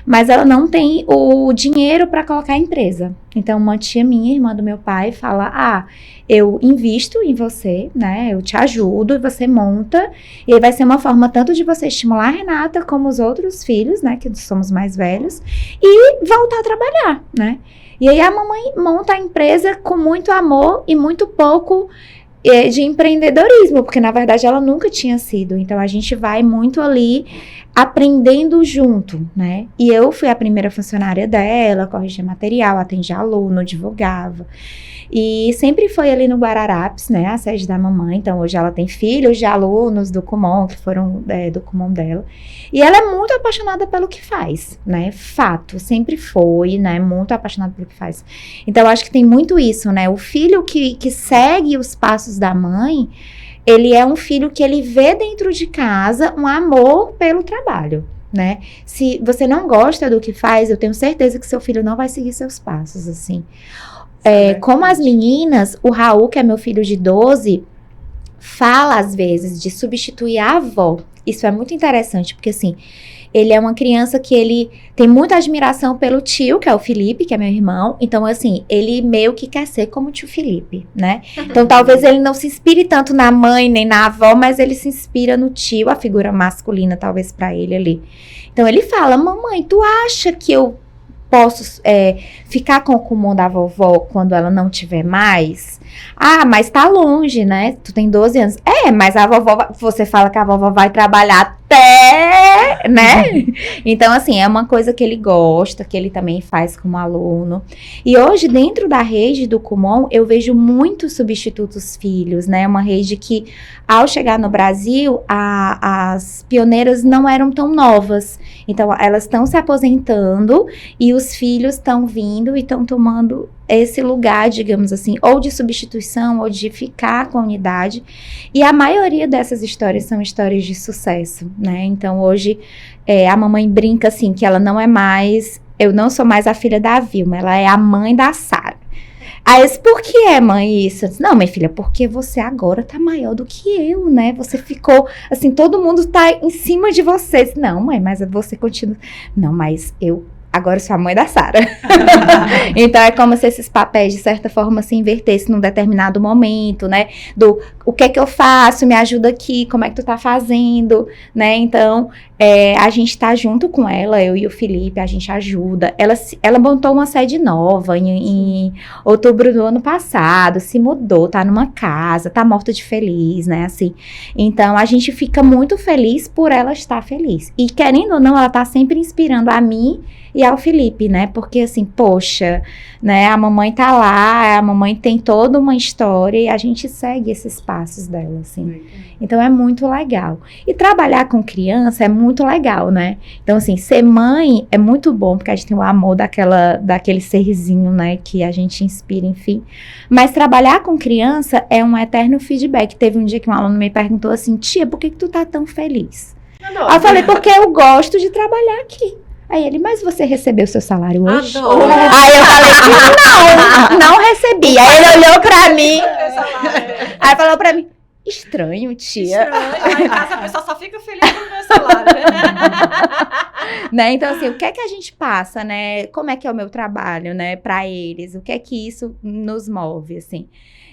mas ela não tem o dinheiro para colocar a empresa. Então, uma tia minha, irmã do meu pai, fala, eu invisto em você, né, eu te ajudo, e você monta, e aí vai ser uma forma tanto de você estimular a Renata, como os outros filhos, né, que somos mais velhos, e voltar a trabalhar, né. E aí a mamãe monta a empresa com muito amor e muito pouco de empreendedorismo, porque na verdade ela nunca tinha sido. Então a gente vai muito ali aprendendo junto, né? E eu fui a primeira funcionária dela, corrigia material, atendia aluno, divulgava. E sempre foi ali no Guararapes, né, a sede da mamãe. Então hoje ela tem filhos de alunos do Kumon, que foram do Kumon dela. E ela é muito apaixonada pelo que faz, né, fato, sempre foi, né, muito apaixonada pelo que faz. Então eu acho que tem muito isso, né, o filho que segue os passos da mãe, ele é um filho que ele vê dentro de casa um amor pelo trabalho. Né? Se você não gosta do que faz, eu tenho certeza que seu filho não vai seguir seus passos, assim. Como as meninas, o Raul, que é meu filho de 12, fala às vezes de substituir a avó. Isso é muito interessante, porque assim, ele é uma criança que ele tem muita admiração pelo tio, que é o Felipe, que é meu irmão. Então, assim, ele meio que quer ser como o tio Felipe, né? Então, talvez ele não se inspire tanto na mãe nem na avó, mas ele se inspira no tio, a figura masculina, talvez, pra ele ali. Então, ele fala, mamãe, tu acha que eu posso ficar com o Kumon da vovó quando ela não tiver mais? Mas tá longe, né? Tu tem 12 anos. Mas a vovó, você fala que a vovó vai trabalhar até, né? Então, assim, é uma coisa que ele gosta, que ele também faz como aluno. E hoje, dentro da rede do Kumon, eu vejo muitos substitutos filhos, né? Uma rede que, ao chegar no Brasil, as pioneiras não eram tão novas. Então, elas estão se aposentando e os filhos estão vindo e estão tomando esse lugar, digamos assim, ou de substituição, ou de ficar com a unidade. E a maioria dessas histórias são histórias de sucesso, né? Então, hoje, a mamãe brinca, assim, que ela não é mais... Eu não sou mais a filha da Vilma, ela é a mãe da Sara. Aí eu disse, por que mãe, isso? Eu disse, não, minha filha, porque você agora tá maior do que eu, né? Você ficou, assim, todo mundo tá em cima de você. Eu disse, não, mãe, mas você continua... Não, mas agora eu sou a mãe da Sara. Então, é como se esses papéis, de certa forma, se invertessem num determinado momento, né? O que é que eu faço? Me ajuda aqui, como é que tu tá fazendo? Né? Então, a gente tá junto com ela, eu e o Felipe, a gente ajuda. Ela montou uma sede nova em outubro do ano passado, se mudou, tá numa casa, tá morta de feliz, né? Assim. Então, a gente fica muito feliz por ela estar feliz. E, querendo ou não, ela tá sempre inspirando a mim e ao Felipe, né? Porque assim, poxa, né? A mamãe tá lá, a mamãe tem toda uma história e a gente segue esses passos dela, assim. Então é muito legal. E trabalhar com criança é muito legal, né? Então assim, ser mãe é muito bom, porque a gente tem o amor daquele serzinho, né? Que a gente inspira, enfim. Mas trabalhar com criança é um eterno feedback. Teve um dia que um aluno me perguntou assim, tia, por que tu tá tão feliz? Aí eu falei, porque eu gosto de trabalhar aqui. Aí ele, mas você recebeu seu salário hoje? Adoro. Aí eu falei, não recebi. Aí ele olhou pra mim, aí falou pra mim, estranho, tia. Estranho, lá em casa a pessoa só fica feliz com o meu salário. Né? Então, assim, o que é que a gente passa, né? Como é que é o meu trabalho, né? Para eles, o que é que isso nos move, assim.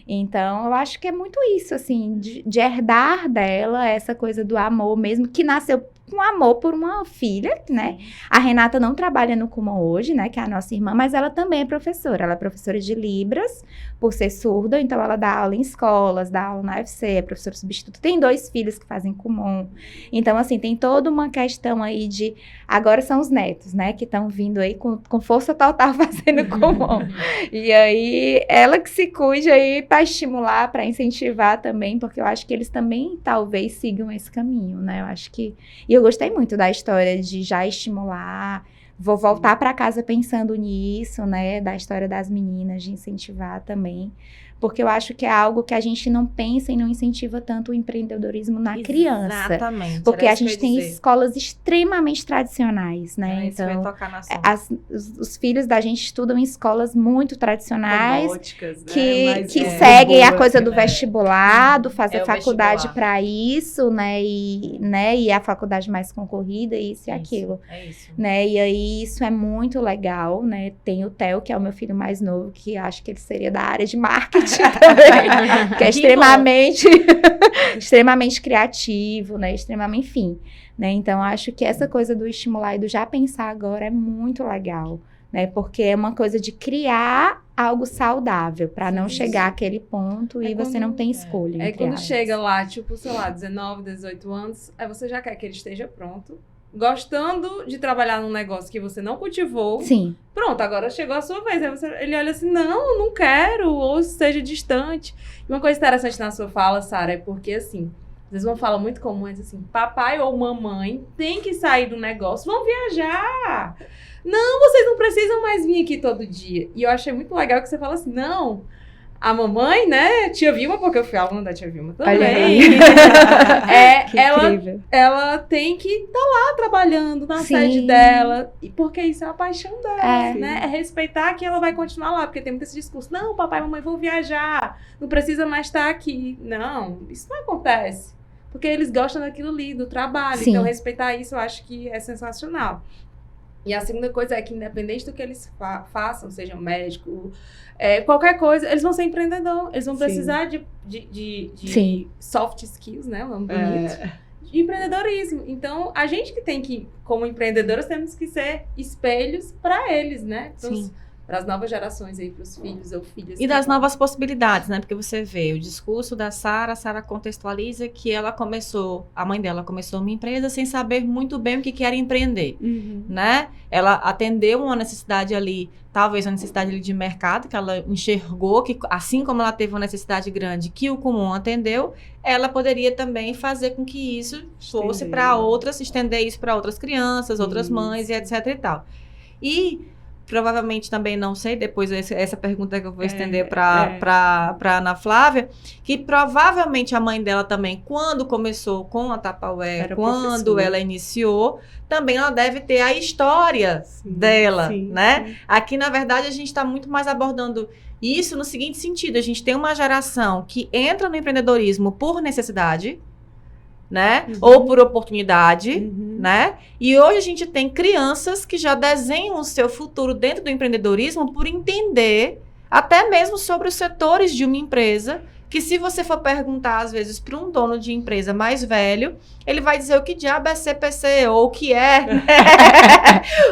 Então, eu acho que é muito isso, assim, de herdar dela essa coisa do amor mesmo, que nasceu com amor por uma filha, né? A Renata não trabalha no Kumon hoje, né? Que é a nossa irmã, mas ela também é professora. Ela é professora de Libras, por ser surda, então ela dá aula em escolas, dá aula na UFC, é professora substituta. Tem 2 filhos que fazem Kumon. Então, assim, tem toda uma questão aí de... Agora são os netos, né? Que estão vindo aí com força total fazendo Kumon. E aí, ela que se cuide aí para estimular, para incentivar também, porque eu acho que eles também talvez sigam esse caminho, né? Eu acho que... E eu gostei muito da história de já estimular, vou voltar para casa pensando nisso, né, da história das meninas, de incentivar também, porque eu acho que é algo que a gente não pensa e não incentiva tanto o empreendedorismo na criança. Exatamente. Porque a gente tem escolas extremamente tradicionais, né, então os filhos da gente estudam em escolas muito tradicionais, robóticas, né? que seguem a coisa do né? vestibular, do fazer É o faculdade vestibular. para isso, né, e a faculdade mais concorrida, isso e aquilo. É isso. Né? E aí isso é muito legal, né? Tem o Theo, que é o meu filho mais novo, que acho que ele seria da área de marketing também, que é extremamente criativo, né? Extremamente, enfim, né? Então acho que essa coisa do estimular e do já pensar agora é muito legal, né? Porque é uma coisa de criar algo saudável, para não chegar àquele ponto e você não tem escolha. Aí quando elas. chega lá, tipo, sei lá, 19, 18 anos, aí você já quer que ele esteja pronto, gostando de trabalhar num negócio que você não cultivou. Sim. Pronto, agora chegou a sua vez. Aí ele olha assim, não quero, ou seja distante. E uma coisa interessante na sua fala, Sara, é porque assim, às vezes uma fala muito comum é assim, papai ou mamãe tem que sair do negócio, vão viajar. Não, vocês não precisam mais vir aqui todo dia. E eu achei muito legal que você fala assim, não... A mamãe, né, tia Vilma, porque eu fui aluna da tia Vilma também. Ela tem que estar lá trabalhando na sede dela, porque isso é a paixão dela, né? É respeitar que ela vai continuar lá, porque tem muito esse discurso, não, papai e mamãe vão viajar, não precisa mais estar aqui. Não, isso não acontece, porque eles gostam daquilo ali, do trabalho. Sim. Então, respeitar isso eu acho que é sensacional. E a segunda coisa é que, independente do que eles façam, seja médico, qualquer coisa, eles vão ser empreendedor. Eles vão precisar de soft skills, né? Um nome bonito. De empreendedorismo. Então, a gente que tem que, como empreendedoras, temos que ser espelhos para eles, né? Para as novas gerações aí, para os filhos ou filhas. E das novas possibilidades, né? Porque você vê o discurso da Sara, a Sara contextualiza que ela começou, a mãe dela começou uma empresa sem saber muito bem o que era empreender, né? Ela atendeu uma necessidade ali, talvez uma necessidade ali de mercado, que ela enxergou que, assim como ela teve uma necessidade grande que o Kumon atendeu, ela poderia também fazer com que isso fosse para outras, estender isso para outras crianças, outras mães e etc e tal. E provavelmente também, não sei, depois essa pergunta que eu vou estender para Ana Flávia, que provavelmente a mãe dela também, quando começou com a Tupperware, quando ela iniciou, também ela deve ter a história dela, né? Sim. Aqui, na verdade, a gente está muito mais abordando isso no seguinte sentido, a gente tem uma geração que entra no empreendedorismo por necessidade, né? Ou por oportunidade, né? E hoje a gente tem crianças que já desenham o seu futuro dentro do empreendedorismo por entender até mesmo sobre os setores de uma empresa, que se você for perguntar, às vezes, para um dono de empresa mais velho, ele vai dizer o que diabo é CPC, ou o que é,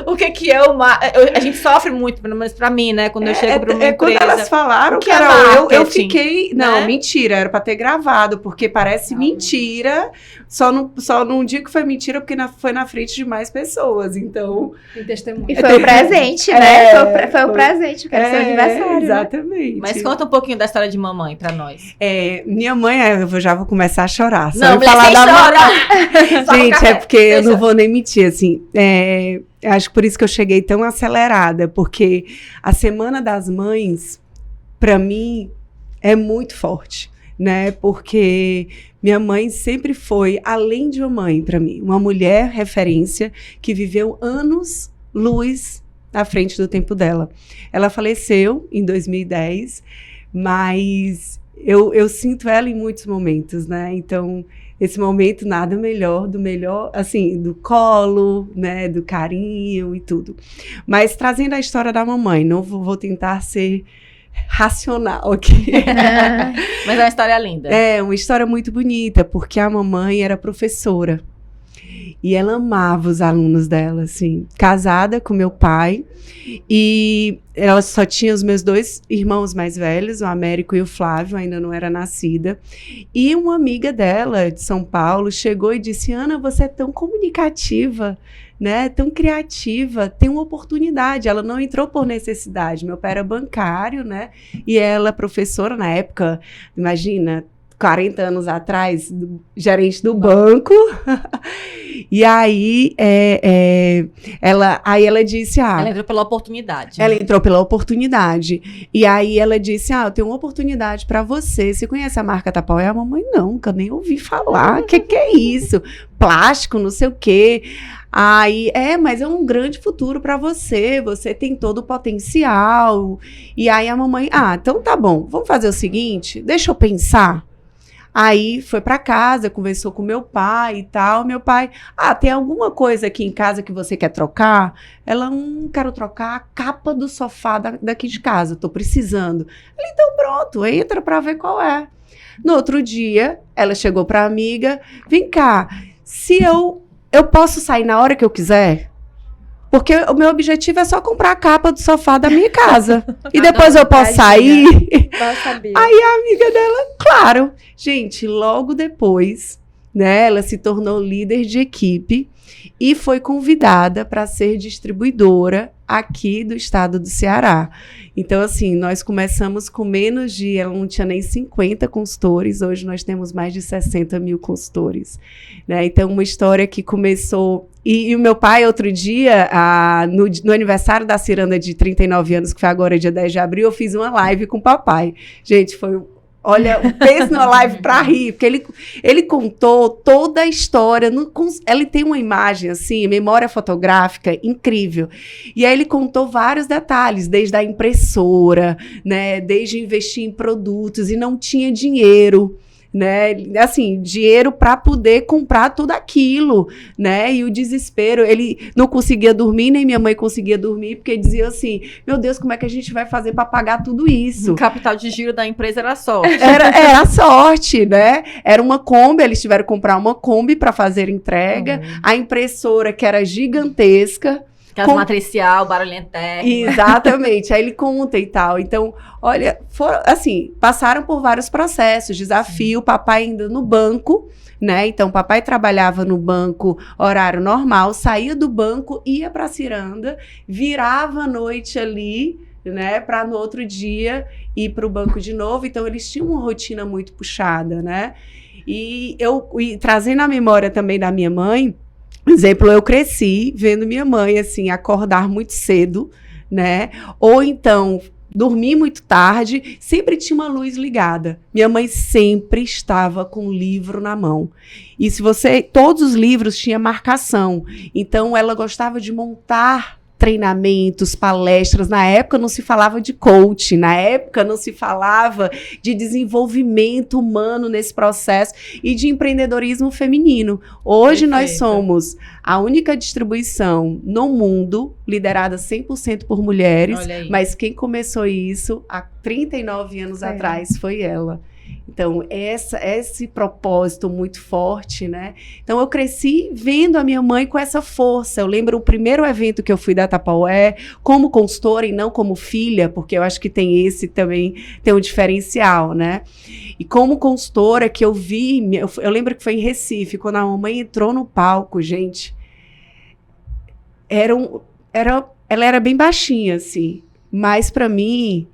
o que é uma... A gente sofre muito, pelo menos para mim, né? Quando eu chego para uma empresa. Quando elas falaram, que Carol, eu fiquei... Não, mentira, era para ter gravado, porque parece mentira, só não digo que foi mentira, porque foi na frente de mais pessoas, então... Tem testemunho. E foi um presente, né? Foi um presente, porque era seu aniversário, exatamente. Né? Mas conta um pouquinho da história de mamãe para nós. Minha mãe, eu já vou começar a chorar. Não, mulher, sem chorar. Gente, é porque eu não vou nem mentir, assim, acho que por isso que eu cheguei tão acelerada, porque a Semana das Mães, para mim, é muito forte, né, porque minha mãe sempre foi, além de uma mãe para mim, uma mulher referência que viveu anos-luz à frente do tempo dela. Ela faleceu em 2010, mas eu sinto ela em muitos momentos, né? Então, esse momento nada melhor, assim, do colo, né? Do carinho e tudo. Mas trazendo a história da mamãe, não vou tentar ser racional aqui. Mas é uma história linda. É, uma história muito bonita, porque a mamãe era professora. E ela amava os alunos dela, assim, casada com meu pai. E ela só tinha os meus 2 irmãos mais velhos, o Américo e o Flávio, ainda não era nascida. E uma amiga dela, de São Paulo, chegou e disse: Ana, você é tão comunicativa, né? Tão criativa, tem uma oportunidade. Ela não entrou por necessidade. Meu pai era bancário, né? E ela, professora na época, imagina, 40 anos atrás, gerente do banco. E aí, ela disse... Ela entrou pela oportunidade. Ela entrou pela oportunidade. E aí, ela disse, eu tenho uma oportunidade para você. Você conhece a marca Tapaué? A mamãe, não, nunca nem ouvi falar. Que é isso? Plástico, não sei o quê. Aí, mas é um grande futuro para você. Você tem todo o potencial. E aí, a mamãe, então tá bom. Vamos fazer o seguinte, deixa eu pensar. Aí foi para casa, conversou com meu pai e tal. Meu pai, tem alguma coisa aqui em casa que você quer trocar? Ela, quero trocar a capa do sofá daqui de casa, tô precisando. Ela, então pronto, entra para ver qual é. No outro dia, ela chegou para a amiga, vem cá, se eu posso sair na hora que eu quiser? Porque o meu objetivo é só comprar a capa do sofá da minha casa. E depois eu posso sair. Aí a amiga dela, claro. Gente, logo depois, né, ela se tornou líder de equipe e foi convidada para ser distribuidora aqui do estado do Ceará. Então, assim, nós começamos com ela não tinha nem 50 consultores, hoje nós temos mais de 60 mil consultores, né? Então, uma história que começou... E o meu pai, outro dia, no aniversário da Ciranda de 39 anos, que foi agora dia 10 de abril, eu fiz uma live com o papai. Gente, olha, pensa numa live para rir, porque ele contou toda a história. Ele tem uma imagem, assim, memória fotográfica incrível. E aí ele contou vários detalhes, desde a impressora, né, desde investir em produtos, e não tinha dinheiro, né, assim, dinheiro para poder comprar tudo aquilo, né, e o desespero, ele não conseguia dormir, nem minha mãe conseguia dormir, porque dizia assim, meu Deus, como é que a gente vai fazer para pagar tudo isso? O capital de giro da empresa era sorte. Era sorte, né, era uma Kombi, eles tiveram que comprar uma Kombi para fazer entrega, a impressora que era gigantesca, aquelas matricial, barulho interno. Exatamente, aí ele conta e tal. Então, olha, passaram por vários processos, desafio, o papai ainda no banco, né? Então, o papai trabalhava no banco, horário normal, saía do banco, ia para a Ciranda, virava a noite ali, né? Para no outro dia ir para o banco de novo. Então, eles tinham uma rotina muito puxada, né? E trazendo a memória também da minha mãe, por exemplo, eu cresci vendo minha mãe, assim, acordar muito cedo, né? Ou então, dormir muito tarde, sempre tinha uma luz ligada. Minha mãe sempre estava com um livro na mão. E todos os livros tinham marcação. Então, ela gostava de montar treinamentos, palestras. Na época não se falava de coaching, na época não se falava de desenvolvimento humano nesse processo e de empreendedorismo feminino. Hoje nós somos a única distribuição no mundo liderada 100% por mulheres, mas quem começou isso há 39 anos atrás foi ela. Então, esse propósito muito forte, né? Então, eu cresci vendo a minha mãe com essa força. Eu lembro o primeiro evento que eu fui da Tapaué, como consultora e não como filha, porque eu acho que tem um diferencial, né? E como consultora que eu vi, eu lembro que foi em Recife, quando a mamãe entrou no palco, gente, ela era bem baixinha, assim, mas para mim...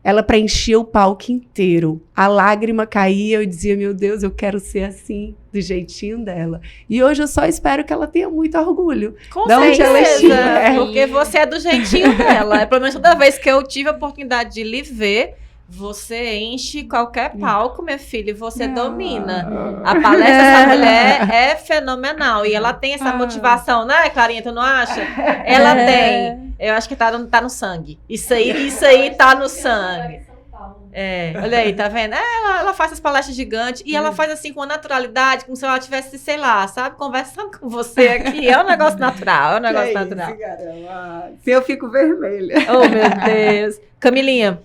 ela preenchia o palco inteiro. A lágrima caía, eu dizia, meu Deus, eu quero ser assim, do jeitinho dela. E hoje eu só espero que ela tenha muito orgulho. Com certeza, porque você é do jeitinho dela. Pelo menos toda vez que eu tive a oportunidade de lhe ver, você enche qualquer palco, minha filha, e você domina. A palestra dessa mulher é fenomenal. E ela tem essa motivação, né, Clarinha? Tu não acha? Ela tem. Eu acho que tá no sangue. Isso aí tá no sangue. Olha aí, tá vendo? Ela faz essas palestras gigantes e ela faz assim com a naturalidade, como se ela tivesse, sei lá, sabe, conversando com você aqui. É um negócio natural, é um negócio natural. Isso, caramba. Se eu fico vermelha. Oh, meu Deus. Camilinha,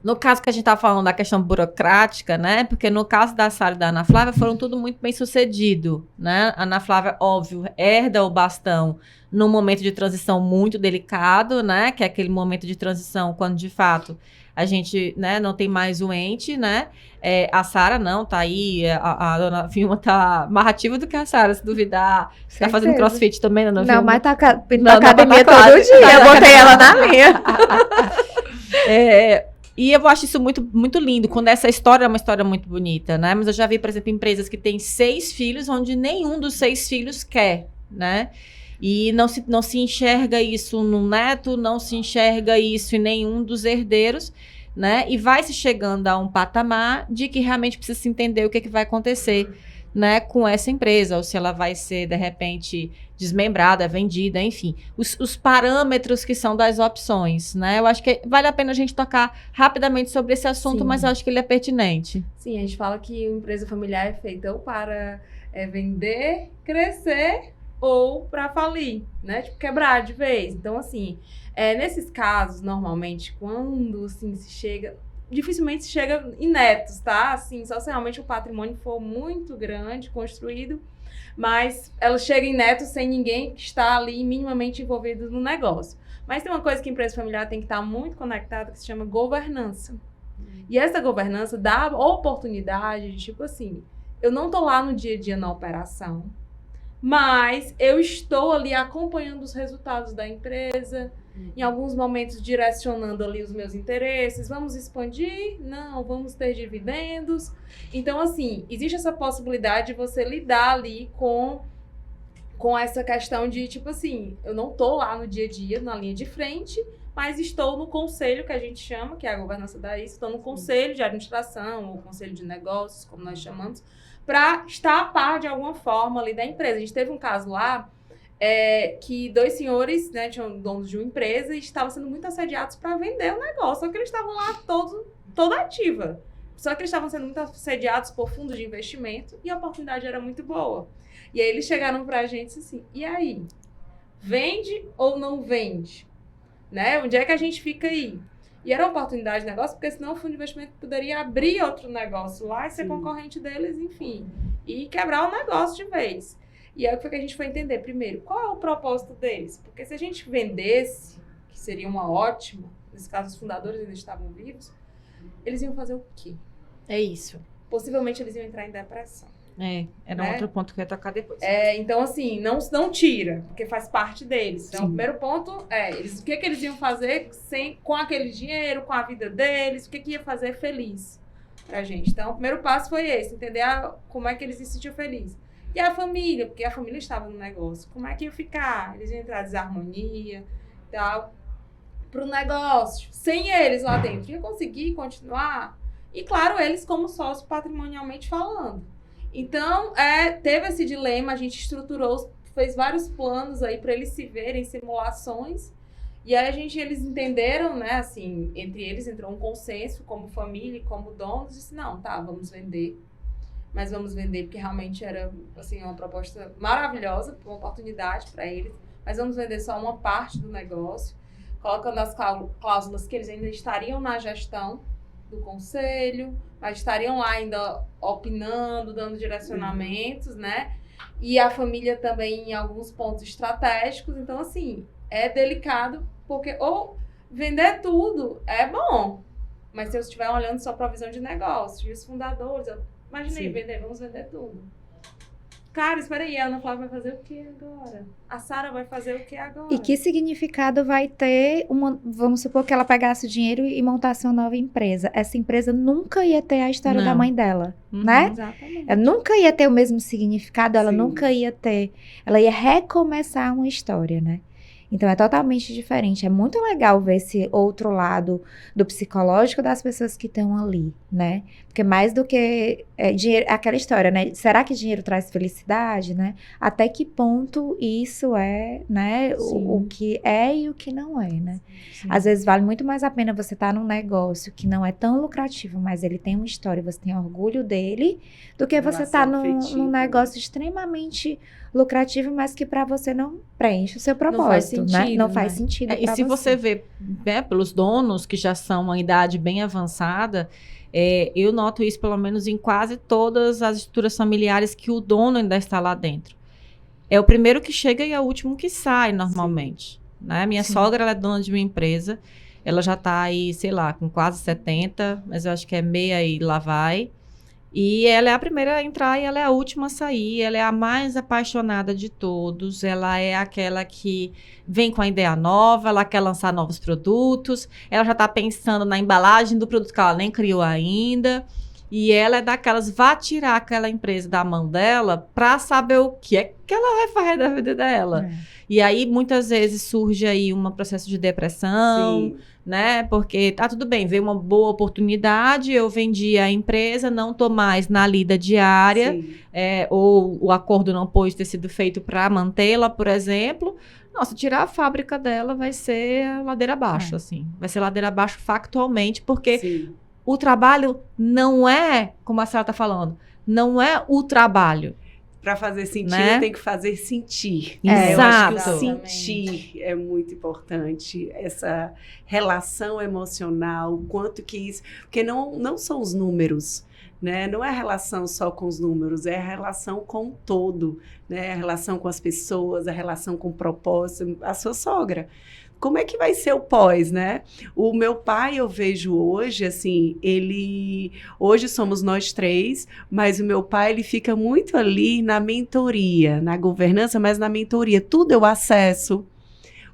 no caso que a gente tá falando da questão burocrática, né? Porque no caso da Sara e da Ana Flávia foram tudo muito bem sucedido, né? A Ana Flávia, óbvio, herda o bastão num momento de transição muito delicado, né? Que é aquele momento de transição quando, de fato, a gente, né, não tem mais o ente, né? A Sara não, tá aí, a dona Vilma tá mais ativa do que a Sara, se duvidar. Você tá fazendo crossfit também, dona Vilma? Não, mas tá pra Não, academia tá todo quase. dia. Eu botei ela na linha. E eu acho isso muito, muito lindo, quando essa história é uma história muito bonita, né? Mas eu já vi, por exemplo, empresas que têm 6 filhos, onde nenhum dos 6 filhos quer, né? E não se enxerga isso no neto, não se enxerga isso em nenhum dos herdeiros, né? E vai se chegando a um patamar de que realmente precisa se entender o que vai acontecer, né, com essa empresa, ou se ela vai ser, de repente, desmembrada, vendida, enfim. Os parâmetros que são das opções, né? Eu acho que vale a pena a gente tocar rapidamente sobre esse assunto, Sim. mas eu acho que ele é pertinente. Sim, a gente fala que uma empresa familiar é feita ou para vender, crescer ou para falir, né? Tipo, quebrar de vez. Então, assim, nesses casos, normalmente, quando assim, se chega... Dificilmente se chega em netos, tá? Assim, só se realmente o patrimônio for muito grande, construído, mas ela chega em netos sem ninguém que está ali minimamente envolvido no negócio. Mas tem uma coisa que a empresa familiar tem que estar muito conectada, que se chama governança. E essa governança dá oportunidade de, tipo assim, eu não tô lá no dia a dia na operação, mas eu estou ali acompanhando os resultados da empresa, em alguns momentos direcionando ali os meus interesses. Vamos expandir? Não, vamos ter dividendos. Então, assim, existe essa possibilidade de você lidar ali com essa questão de, tipo assim, eu não tô lá no dia a dia, na linha de frente, mas estou no conselho, que a gente chama, que é a governança da ISA, estou no conselho de administração, ou conselho de negócios, como nós chamamos, para estar a par de alguma forma ali da empresa. A gente teve um caso lá, que 2 senhores, né, tinham donos de uma empresa e estavam sendo muito assediados para vender o negócio, só que eles estavam lá toda ativa. Só que eles estavam sendo muito assediados por fundos de investimento e a oportunidade era muito boa. E aí eles chegaram pra gente e disse assim, e aí? Vende ou não vende? Né? Onde é que a gente fica aí? E era uma oportunidade de negócio, porque senão o fundo de investimento poderia abrir outro negócio lá e ser concorrente deles, enfim. E quebrar o negócio de vez. E aí foi que a gente foi entender, primeiro, qual é o propósito deles? Porque se a gente vendesse, que seria uma ótima, nesse caso os fundadores ainda estavam vivos, eles iam fazer o quê? É isso. Possivelmente eles iam entrar em depressão. Era um outro ponto que eu ia tocar depois. Então, assim, não tira, porque faz parte deles. Então, o primeiro ponto o que eles iam fazer com aquele dinheiro, com a vida deles, o que ia fazer feliz pra gente. Então, o primeiro passo foi esse, entender como é que eles se sentiam felizes. E a família, porque a família estava no negócio, como é que ia ficar? Eles iam entrar em desarmonia e tal, pro negócio. Sem eles lá dentro, ia conseguir continuar? E, claro, eles como sócios patrimonialmente falando. Então, teve esse dilema, a gente estruturou, fez vários planos aí para eles se verem, simulações. E aí eles entenderam, né, assim, entre eles entrou um consenso como família e como donos, disse, não, tá, vamos vender. Mas vamos vender porque realmente era, assim, uma proposta maravilhosa, uma oportunidade para eles. Mas vamos vender só uma parte do negócio, colocando as cláusulas que eles ainda estariam na gestão do conselho, mas estariam lá ainda opinando, dando direcionamentos, né? E a família também em alguns pontos estratégicos. Então, assim, é delicado, porque ou vender tudo é bom, mas se eu estiver olhando só para a visão de negócio, e os fundadores, imaginei vamos vender tudo. Cara, espera aí, a Ana Flávia vai fazer o que agora? A Sara vai fazer o que agora? E que significado vai ter vamos supor que ela pegasse o dinheiro e montasse uma nova empresa. Essa empresa nunca ia ter a história da mãe dela, né? Exatamente. Ela nunca ia ter o mesmo significado, ela Sim. nunca ia ter... Ela ia recomeçar uma história, né? Então, é totalmente diferente. É muito legal ver esse outro lado do psicológico das pessoas que estão ali, né? Porque mais do que dinheiro, aquela história, né? Será que dinheiro traz felicidade, né? Até que ponto isso é, né? O que é e o que não é, né? Sim. Às vezes vale muito mais a pena você estar num negócio que não é tão lucrativo, mas ele tem uma história, você tem orgulho dele, do que você estar num negócio extremamente lucrativo, mas que para você não preenche o seu propósito, né? Não faz sentido. E se você vê, né, pelos donos que já são uma idade bem avançada, eu noto isso pelo menos em quase todas as estruturas familiares que o dono ainda está lá dentro. É o primeiro que chega e é o último que sai, normalmente. Né? Minha sogra, ela é dona de uma empresa, ela já está aí, sei lá, com quase 70, mas eu acho que é meia e lá vai. E ela é a primeira a entrar e ela é a última a sair, ela é a mais apaixonada de todos, ela é aquela que vem com a ideia nova, ela quer lançar novos produtos, ela já está pensando na embalagem do produto que ela nem criou ainda, e ela é daquelas, vá tirar aquela empresa da mão dela para saber o que é que ela vai fazer da vida dela. E aí, muitas vezes, surge aí um processo de depressão, né? Porque, tudo bem, veio uma boa oportunidade, eu vendi a empresa, não estou mais na lida diária, ou o acordo não pôde ter sido feito para mantê-la, por exemplo. Nossa, tirar a fábrica dela vai ser ladeira abaixo, assim. Vai ser ladeira abaixo factualmente, porque o trabalho não é, como a senhora está falando, não é o trabalho. Para fazer sentido, né? Tem que fazer sentir. Exato. Eu acho que o sentir é muito importante. Essa relação emocional, o quanto que isso... Porque não são os números, né? Não é a relação só com os números, é a relação com o todo, né? A relação com as pessoas, a relação com o propósito. A sua sogra. Como é que vai ser o pós, né? O meu pai, eu vejo hoje, assim, hoje somos nós 3, mas o meu pai, ele fica muito ali na mentoria, na governança, mas na mentoria. Tudo eu acesso.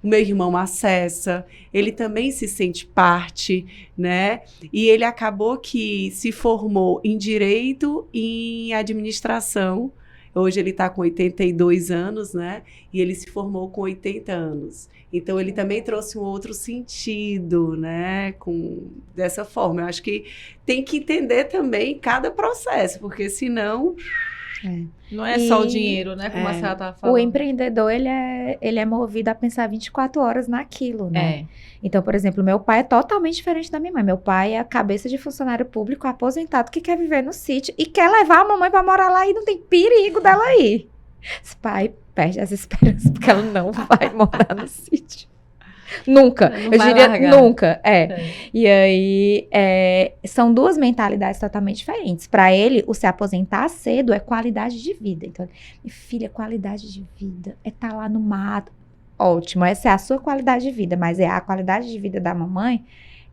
O meu irmão acessa, ele também se sente parte, né? E ele acabou que se formou em Direito e em Administração. Hoje ele está com 82 anos, né? E ele se formou com 80 anos. Então, ele também trouxe um outro sentido, né? Dessa forma. Eu acho que tem que entender também cada processo, porque senão... Não é só o dinheiro, né? Como a senhora estava falando. O empreendedor, ele é movido a pensar 24 horas naquilo, né? Então, por exemplo, meu pai é totalmente diferente da minha mãe. Meu pai é a cabeça de funcionário público aposentado que quer viver no sítio e quer levar a mamãe para morar lá e não tem perigo dela ir. Esse pai perde as esperanças porque ela não vai morar no sítio. Nunca. Eu diria largar. Nunca. E aí, são duas mentalidades totalmente diferentes. Para ele, o se aposentar cedo é qualidade de vida. Então, minha filha, qualidade de vida é estar lá no mato. Ótimo, essa é a sua qualidade de vida, mas a qualidade de vida da mamãe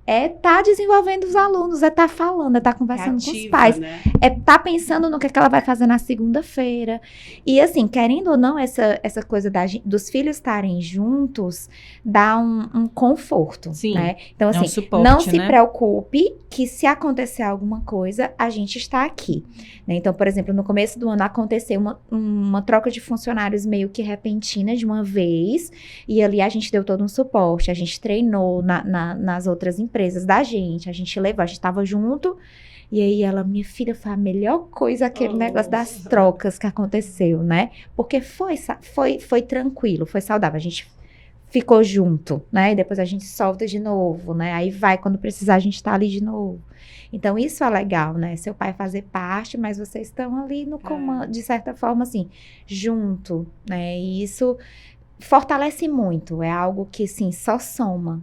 é estar desenvolvendo os alunos, é estar falando, é estar conversando com os pais, né? É estar pensando no que ela vai fazer na segunda-feira. E assim, querendo ou não, essa coisa dos filhos estarem juntos dá um conforto, né? Então assim, suporte, não se preocupe que se acontecer alguma coisa, a gente está aqui, né? Então, por exemplo, no começo do ano aconteceu uma troca de funcionários meio que repentina de uma vez, e ali a gente deu todo um suporte, a gente treinou nas outras empresas da gente, a gente levou, a gente tava junto, e aí minha filha, foi a melhor coisa aquele negócio das trocas que aconteceu, né? Porque foi tranquilo, foi saudável, a gente ficou junto, né? E depois a gente solta de novo, né? Aí quando precisar, a gente tá ali de novo. Então, isso é legal, né? Seu pai fazer parte, mas vocês estão ali no comando, de certa forma, assim, junto, né? E isso fortalece muito, é algo que, assim, só soma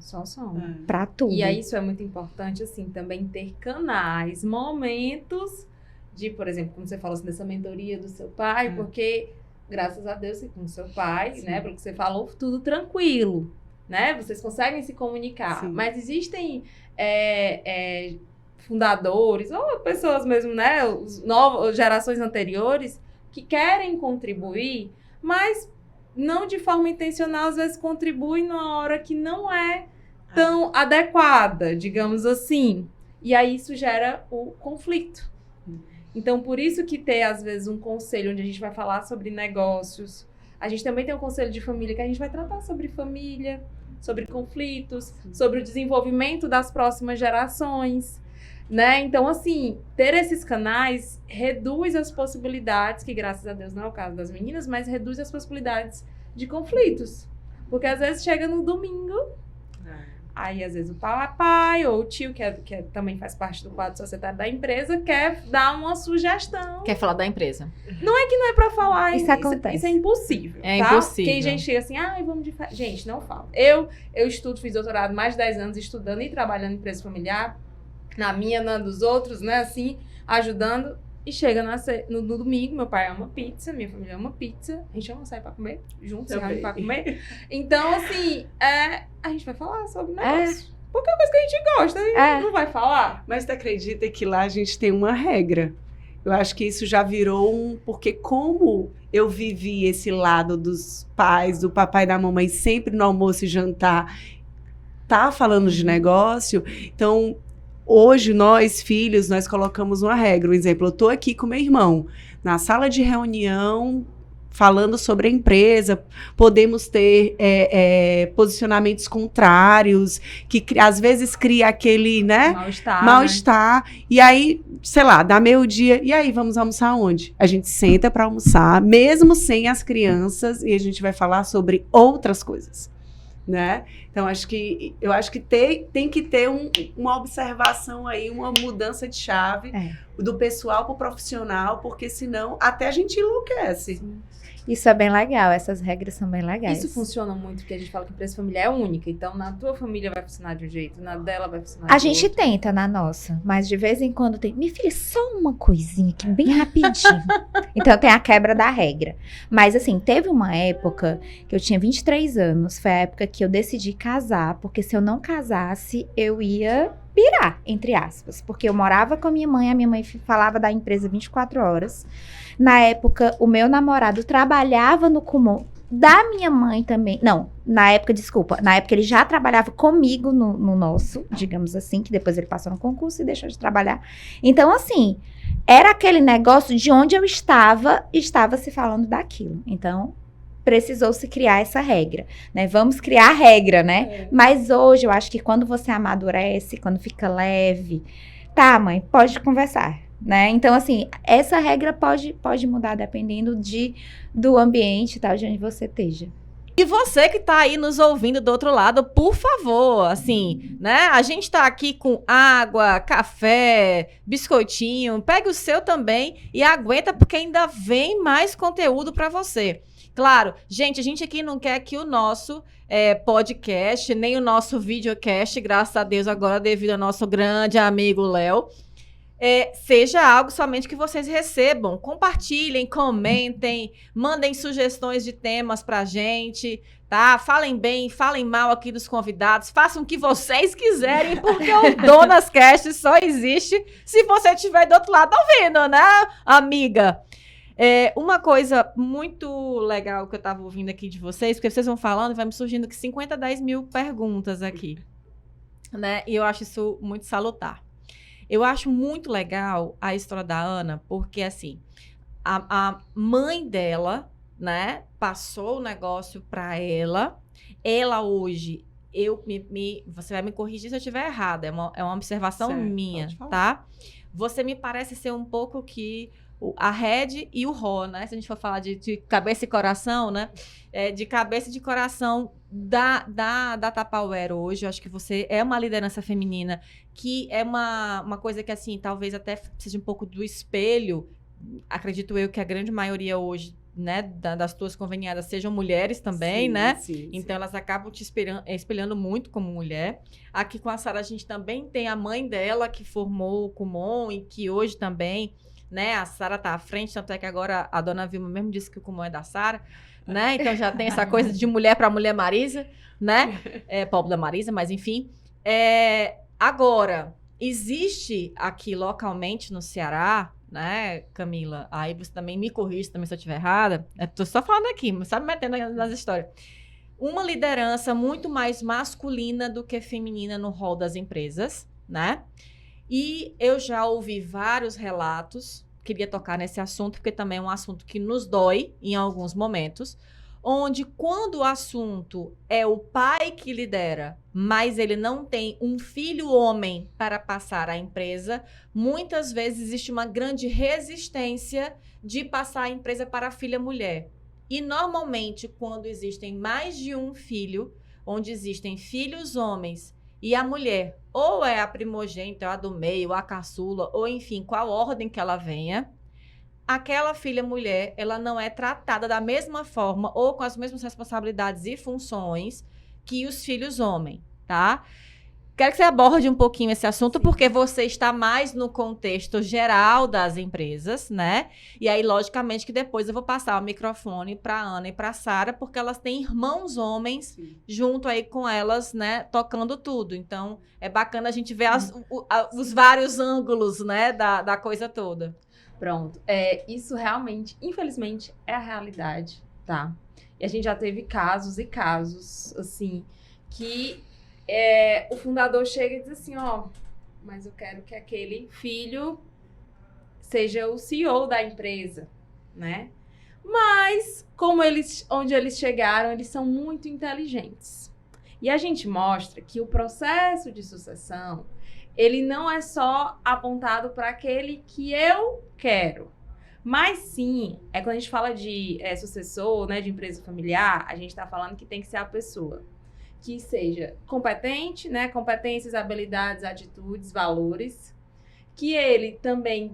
pra tudo. E aí isso é muito importante, assim, também ter canais, momentos de, por exemplo, como você falou assim, dessa mentoria do seu pai, porque, graças a Deus, com o seu pai, né, pelo que você falou, tudo tranquilo, né, vocês conseguem se comunicar, mas existem fundadores, ou pessoas mesmo, né, gerações anteriores, que querem contribuir, mas não de forma intencional, às vezes contribui numa hora que não é tão adequada, digamos assim. E aí isso gera o conflito. Então, por isso que ter, às vezes, um conselho onde a gente vai falar sobre negócios, A gente também tem um conselho de família que a gente vai tratar sobre família, sobre conflitos, sobre o desenvolvimento das próximas gerações, né? Então, assim, ter esses canais reduz as possibilidades, que graças a Deus não é o caso das meninas, mas reduz as possibilidades de conflitos. Porque às vezes chega no domingo, aí às vezes o papai ou o tio, que também faz parte do quadro societário da empresa, quer dar uma sugestão. Quer falar da empresa? Não é pra falar. Isso acontece. Isso é impossível, É tá? impossível. Porque a gente chega assim, vamos de férias. Gente, não fala. Eu estudo, fiz doutorado mais de 10 anos estudando e trabalhando em empresa familiar, na minha, na dos outros, né, assim, ajudando. E chega no domingo, meu pai ama pizza, minha família ama pizza. A gente ama sair pra comer, juntos, se reúne pra comer. Então, assim, a gente vai falar sobre o negócio. Porque é uma coisa que a gente gosta, a gente não vai falar. Mas tu acredita que lá a gente tem uma regra? Eu acho que isso já virou porque como eu vivi esse lado dos pais, do papai e da mamãe, sempre no almoço e jantar, tá falando de negócio, então... Hoje, nós, filhos, nós colocamos uma regra. Um exemplo, eu estou aqui com meu irmão, na sala de reunião, falando sobre a empresa, podemos ter posicionamentos contrários, que às vezes cria aquele, né? Mal-estar. Né? E aí, sei lá, dá meio-dia, e aí, vamos almoçar onde? A gente senta para almoçar, mesmo sem as crianças, e a gente vai falar sobre outras coisas. Né? Então, eu acho que tem que ter uma observação aí, uma mudança de chave do pessoal para o profissional, porque senão até a gente enlouquece. Isso é bem legal, essas regras são bem legais. Isso funciona muito, porque a gente fala que a empresa familiar é única. Então, na tua família vai funcionar de um jeito, na dela vai funcionar de outro. A gente tenta na nossa, mas de vez em quando tem... Minha filha, só uma coisinha aqui, bem rapidinho. Então, tem a quebra da regra. Mas, assim, teve uma época que eu tinha 23 anos. Foi a época que eu decidi casar, porque se eu não casasse, eu ia pirar, entre aspas. Porque eu morava com a minha mãe falava da empresa 24 horas. Na época, o meu namorado trabalhava no Kumon da minha mãe também. Não, na época ele já trabalhava comigo no nosso, digamos assim, que depois ele passou no concurso e deixou de trabalhar. Então, assim, era aquele negócio de onde eu estava se falando daquilo. Então, precisou-se criar essa regra, né? Vamos criar a regra, né? Mas hoje, eu acho que quando você amadurece, quando fica leve, tá, mãe, pode conversar. Né? Então, assim, essa regra pode mudar dependendo do ambiente, tal, de onde você esteja. E você que tá aí nos ouvindo do outro lado, por favor, assim, né? A gente tá aqui com água, café, biscoitinho, pegue o seu também e aguenta porque ainda vem mais conteúdo para você. Claro, gente, a gente aqui não quer que o nosso podcast, nem o nosso videocast, graças a Deus agora devido ao nosso grande amigo Léo, seja algo somente que vocês recebam. Compartilhem, comentem, mandem sugestões de temas pra gente, tá? Falem bem, falem mal aqui dos convidados, façam o que vocês quiserem, porque o Donas Cast só existe se você estiver do outro lado ouvindo, né, amiga? Uma coisa muito legal que eu tava ouvindo aqui de vocês, porque vocês vão falando, vai me surgindo que 10 mil perguntas aqui, né? E eu acho isso muito salutar. Eu acho muito legal a história da Ana, porque, assim, a mãe dela, né, passou o negócio para ela. Ela hoje, você vai me corrigir se eu estiver errada, é uma observação minha, tá? Você me parece ser um pouco que a Red e o Ró, né? Se a gente for falar de cabeça e coração, né? De cabeça e de coração da Tupperware hoje. Eu acho que você é uma liderança feminina, que é uma coisa que, assim, talvez até seja um pouco do espelho. Acredito eu que a grande maioria hoje, né, das tuas conveniadas sejam mulheres também, sim, né? Sim, então, elas acabam te espelhando muito como mulher. Aqui com a Sara, a gente também tem a mãe dela, que formou o Kumon e que hoje também, né, a Sara tá à frente, tanto é que agora a dona Vilma mesmo disse que o Kumon é da Sara, né? Então, já tem essa coisa de mulher para mulher Marisa, né? Pobre da Marisa, mas enfim. Agora, existe aqui localmente no Ceará, né, Camila? Aí você também me corrige também se eu estiver errada. Tô só falando aqui, mas sabe, metendo nas histórias. Uma liderança muito mais masculina do que feminina no rol das empresas, né? E eu já ouvi vários relatos, queria tocar nesse assunto, porque também é um assunto que nos dói em alguns momentos, onde quando o assunto é o pai que lidera, mas ele não tem um filho homem para passar à empresa, muitas vezes existe uma grande resistência de passar a empresa para a filha mulher. E normalmente, quando existem mais de um filho, onde existem filhos homens e a mulher ou é a primogênita, ou a do meio, a caçula, ou enfim, qual ordem que ela venha, aquela filha mulher, ela não é tratada da mesma forma ou com as mesmas responsabilidades e funções que os filhos homens, tá? Quero que você aborde um pouquinho esse assunto, porque você está mais no contexto geral das empresas, né? E aí, logicamente, que depois eu vou passar o microfone para a Ana e para a Sara, porque elas têm irmãos homens junto aí com elas, né? Tocando tudo. Então, é bacana a gente ver os vários ângulos, né? Da coisa toda. Pronto. Isso realmente, infelizmente, é a realidade, tá? E a gente já teve casos e casos, assim, que o fundador chega e diz assim, ó, mas eu quero que aquele filho seja o CEO da empresa, né? Mas, onde eles chegaram, eles são muito inteligentes. E a gente mostra que o processo de sucessão, ele não é só apontado para aquele que eu quero. Mas sim, quando a gente fala de sucessor, né, de empresa familiar, a gente está falando que tem que ser a pessoa que seja competente, né, competências, habilidades, atitudes, valores, que ele também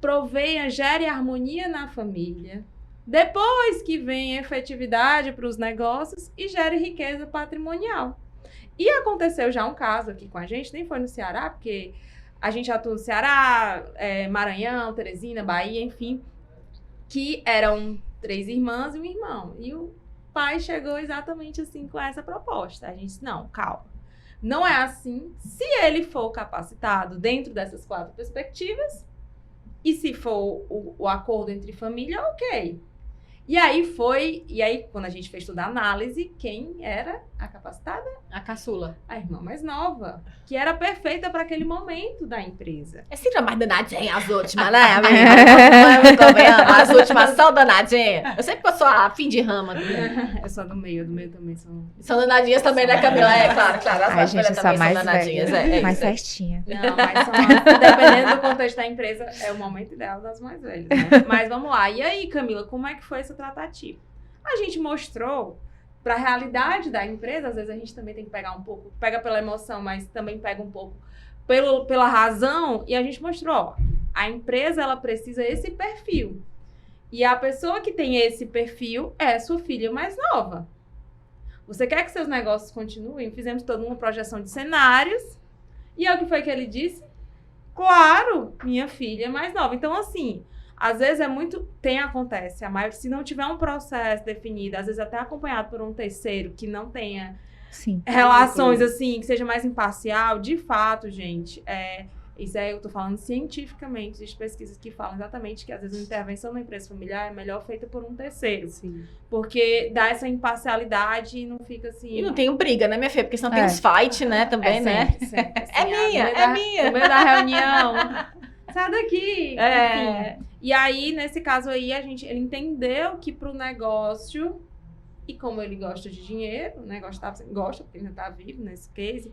proveia, gere harmonia na família, depois que vem efetividade para os negócios e gere riqueza patrimonial. E aconteceu já um caso aqui com a gente, nem foi no Ceará, porque a gente atua no Ceará, Maranhão, Teresina, Bahia, enfim, que eram 3 irmãs e um irmão. E o pai chegou exatamente assim com essa proposta. A gente disse, não, calma. Não é assim. Se ele for capacitado dentro dessas 4 perspectivas, e se for o acordo entre família, ok. E aí quando a gente fez toda a análise, quem era a capacitada? A caçula. A irmã mais nova, que era perfeita para aquele momento da empresa. É sempre a mais danadinha, as últimas, né? As últimas são danadinhas. Eu sempre sou a fim de rama. Eu sou do meio também são... São danadinhas também, né, Camila? Claro. Ai, gente, eu sou mais danadinhas. velha, mais certinha. Não, mas dependendo do contexto da empresa, é o momento ideal das mais velhas, né? Mas vamos lá. E aí, Camila, como é que foi essa tratativa? A gente mostrou para a realidade da empresa, às vezes a gente também tem que pegar um pouco, pega pela emoção, mas também pega um pouco pela razão, e a gente mostrou, ó, a empresa, ela precisa esse perfil. E a pessoa que tem esse perfil é sua filha mais nova. Você quer que seus negócios continuem? Fizemos toda uma projeção de cenários, e é o que foi que ele disse? Claro, minha filha é mais nova. Então, assim, às vezes acontece, se não tiver um processo definido, às vezes até acompanhado por um terceiro que não tenha relações assim, que seja mais imparcial, de fato, gente, isso eu tô falando cientificamente, existem pesquisas que falam exatamente que às vezes a intervenção na empresa familiar é melhor feita por um terceiro. Sim. Porque dá essa imparcialidade e não fica assim... E não tem briga, né, minha filha? Porque senão tem uns fight, né, também, né? Sempre, assim, é minha. No meio da reunião... Sai daqui! Enfim. E aí, nesse caso aí, ele entendeu que pro negócio, e como ele gosta de dinheiro, né? Gosta, porque ele ainda tá vivo nesse case,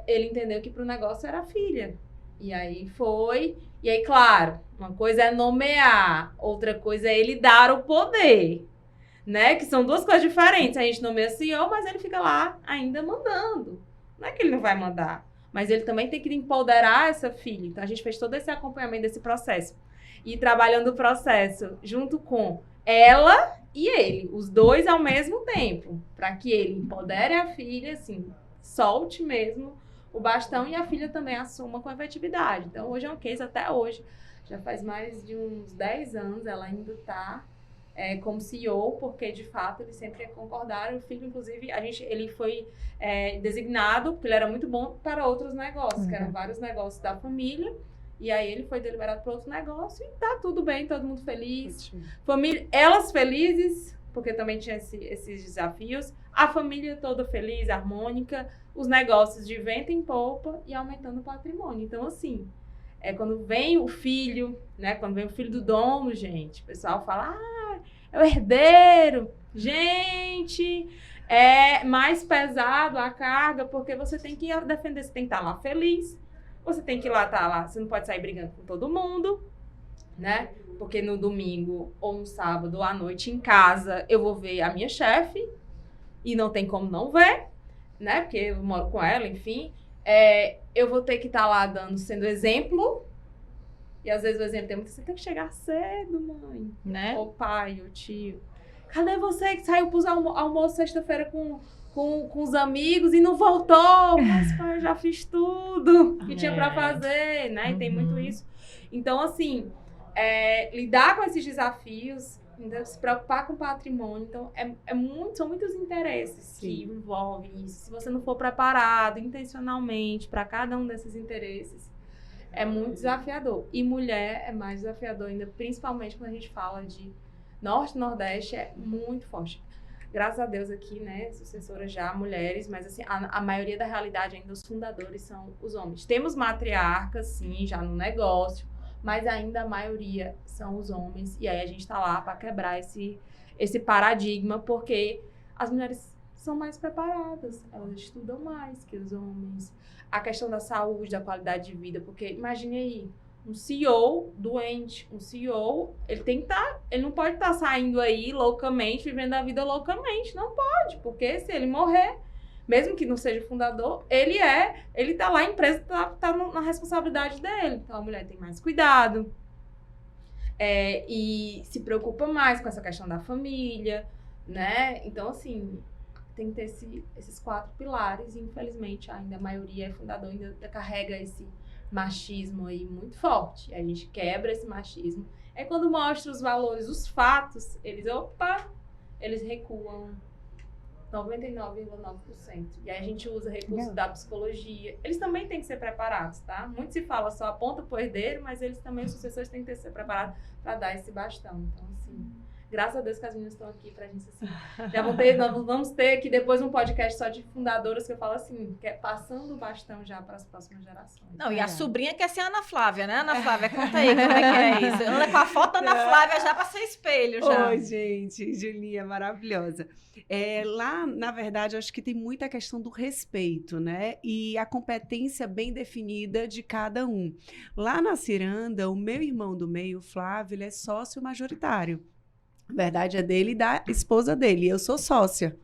ele entendeu que pro negócio era a filha. E aí e aí, claro, uma coisa é nomear, outra coisa é ele dar o poder, né? Que são 2 coisas diferentes. A gente nomeia CEO, mas ele fica lá ainda mandando. Não é que ele não vai mandar. Mas ele também tem que empoderar essa filha. Então, a gente fez todo esse acompanhamento desse processo. E trabalhando o processo junto com ela e ele. Os 2 ao mesmo tempo. Para que ele empodere a filha, assim, solte mesmo o bastão e a filha também assuma com efetividade. Então, hoje é um case até hoje. Já faz mais de uns 10 anos, ela ainda está como CEO, porque de fato eles sempre concordaram. O filho, inclusive, ele foi designado, porque ele era muito bom para outros negócios, que eram vários negócios da família, e aí ele foi deliberado para outro negócio e tá tudo bem, todo mundo feliz. Família, elas felizes, porque também tinha esses desafios, a família toda feliz, harmônica, os negócios de vento em polpa e aumentando o patrimônio. Então, assim, quando vem o filho, né? Quando vem o filho do dono, gente, o pessoal fala, é o herdeiro. Gente, é mais pesado a carga, porque você tem que defender, você tem que estar lá feliz, você tem que estar lá, você não pode sair brigando com todo mundo, né? Porque no domingo ou no sábado à noite em casa eu vou ver a minha chefe e não tem como não ver, né? Porque eu moro com ela, enfim. Eu vou ter que estar lá sendo exemplo. E às vezes o exemplo tem muito, você tem que chegar cedo, mãe. Né? Ou pai, ou tio. Cadê você que saiu pros almoço sexta-feira com os amigos e não voltou? Mas, pai, eu já fiz tudo que tinha pra fazer, né? E tem muito isso. Então, assim, lidar com esses desafios, então, se preocupar com o patrimônio, então, são muitos interesses que envolvem isso. Se você não for preparado intencionalmente para cada um desses interesses, é muito desafiador. E mulher é mais desafiador ainda, principalmente quando a gente fala de Norte e Nordeste, é muito forte. Graças a Deus aqui, né, sucessoras já, mulheres, mas assim, a maioria da realidade ainda, os fundadores são os homens. Temos matriarcas, sim, já no negócio, mas ainda a maioria são os homens. E aí a gente tá lá para quebrar esse paradigma, porque as mulheres são mais preparadas, elas estudam mais que os homens. A questão da saúde, da qualidade de vida, porque imagine aí, um CEO doente, um CEO, ele não pode estar saindo aí loucamente, vivendo a vida loucamente, não pode, porque se ele morrer, mesmo que não seja fundador, ele tá lá, a empresa tá na responsabilidade dele, então a mulher tem mais cuidado, e se preocupa mais com essa questão da família, né, então assim, tem que ter esses 4 pilares, e infelizmente ainda a maioria é fundador, ainda carrega esse machismo aí muito forte. A gente quebra esse machismo. É quando mostra os valores, os fatos, eles recuam 99,9%. E aí a gente usa recursos da psicologia. Eles também têm que ser preparados, tá? Muito se fala só aponta pro herdeiro, mas eles também, os sucessores, têm que ser preparados para dar esse bastão. Então, assim, graças a Deus que as meninas estão aqui pra gente, assim, nós vamos ter aqui depois um podcast só de fundadoras que eu falo assim, que é passando o bastão já para as próximas gerações. Não, e a sobrinha quer ser a Ana Flávia, né? Ana Flávia, conta aí como é que é isso. Anda com a foto da Ana Flávia já para ser espelho, já. Oi, gente, Julinha, maravilhosa. Lá, na verdade, eu acho que tem muita questão do respeito, né? E a competência bem definida de cada um. Lá na Ciranda, o meu irmão do meio, o Flávio, ele é sócio majoritário. A verdade é dele e da esposa dele. Eu sou sócia,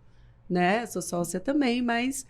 né? Sou sócia também, mas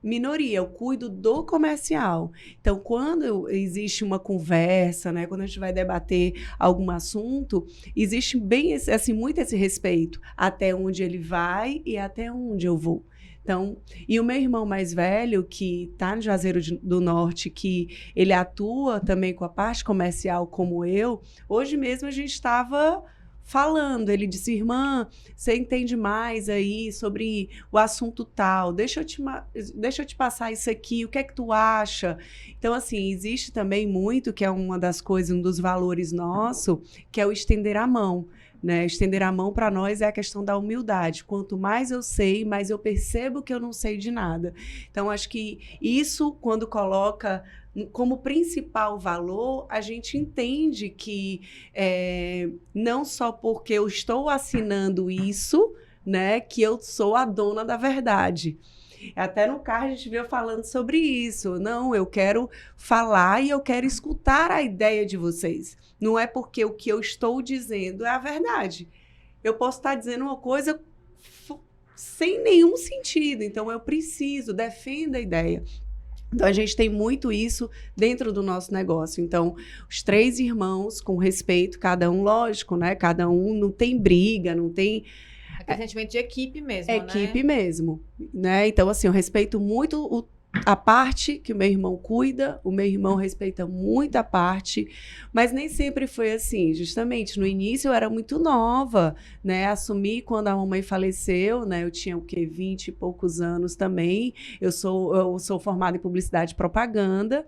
minoria. Eu cuido do comercial. Então, quando existe uma conversa, né? Quando a gente vai debater algum assunto, existe bem muito esse respeito. Até onde ele vai e até onde eu vou. Então, e o meu irmão mais velho, que está no Juazeiro do Norte, que ele atua também com a parte comercial como eu, hoje mesmo a gente estava falando, ele disse, irmã, você entende mais aí sobre o assunto tal, deixa eu te passar isso aqui, o que é que tu acha? Então, assim, existe também muito, que é uma das coisas, um dos valores nosso, que é o estender a mão, né? Estender a mão para nós é a questão da humildade. Quanto mais eu sei, mais eu percebo que eu não sei de nada. Então, acho que isso, quando coloca como principal valor, a gente entende que não só porque eu estou assinando isso, né, que eu sou a dona da verdade. Até no carro a gente veio falando sobre isso. Não, eu quero falar e eu quero escutar a ideia de vocês. Não é porque o que eu estou dizendo é a verdade. Eu posso estar dizendo uma coisa sem nenhum sentido. Então, eu defenda a ideia. Então, a gente tem muito isso dentro do nosso negócio. Então, os 3 irmãos, com respeito, cada um, lógico, né? Cada um não tem briga, não tem... Aquele sentimento de equipe mesmo, equipe mesmo, né? Então, assim, eu respeito muito a parte que o meu irmão cuida, o meu irmão respeita muito a parte, mas nem sempre foi assim. Justamente, no início eu era muito nova, né? Assumi quando a mamãe faleceu, né? Eu tinha, 20 e poucos anos também. Eu sou formada em publicidade e propaganda.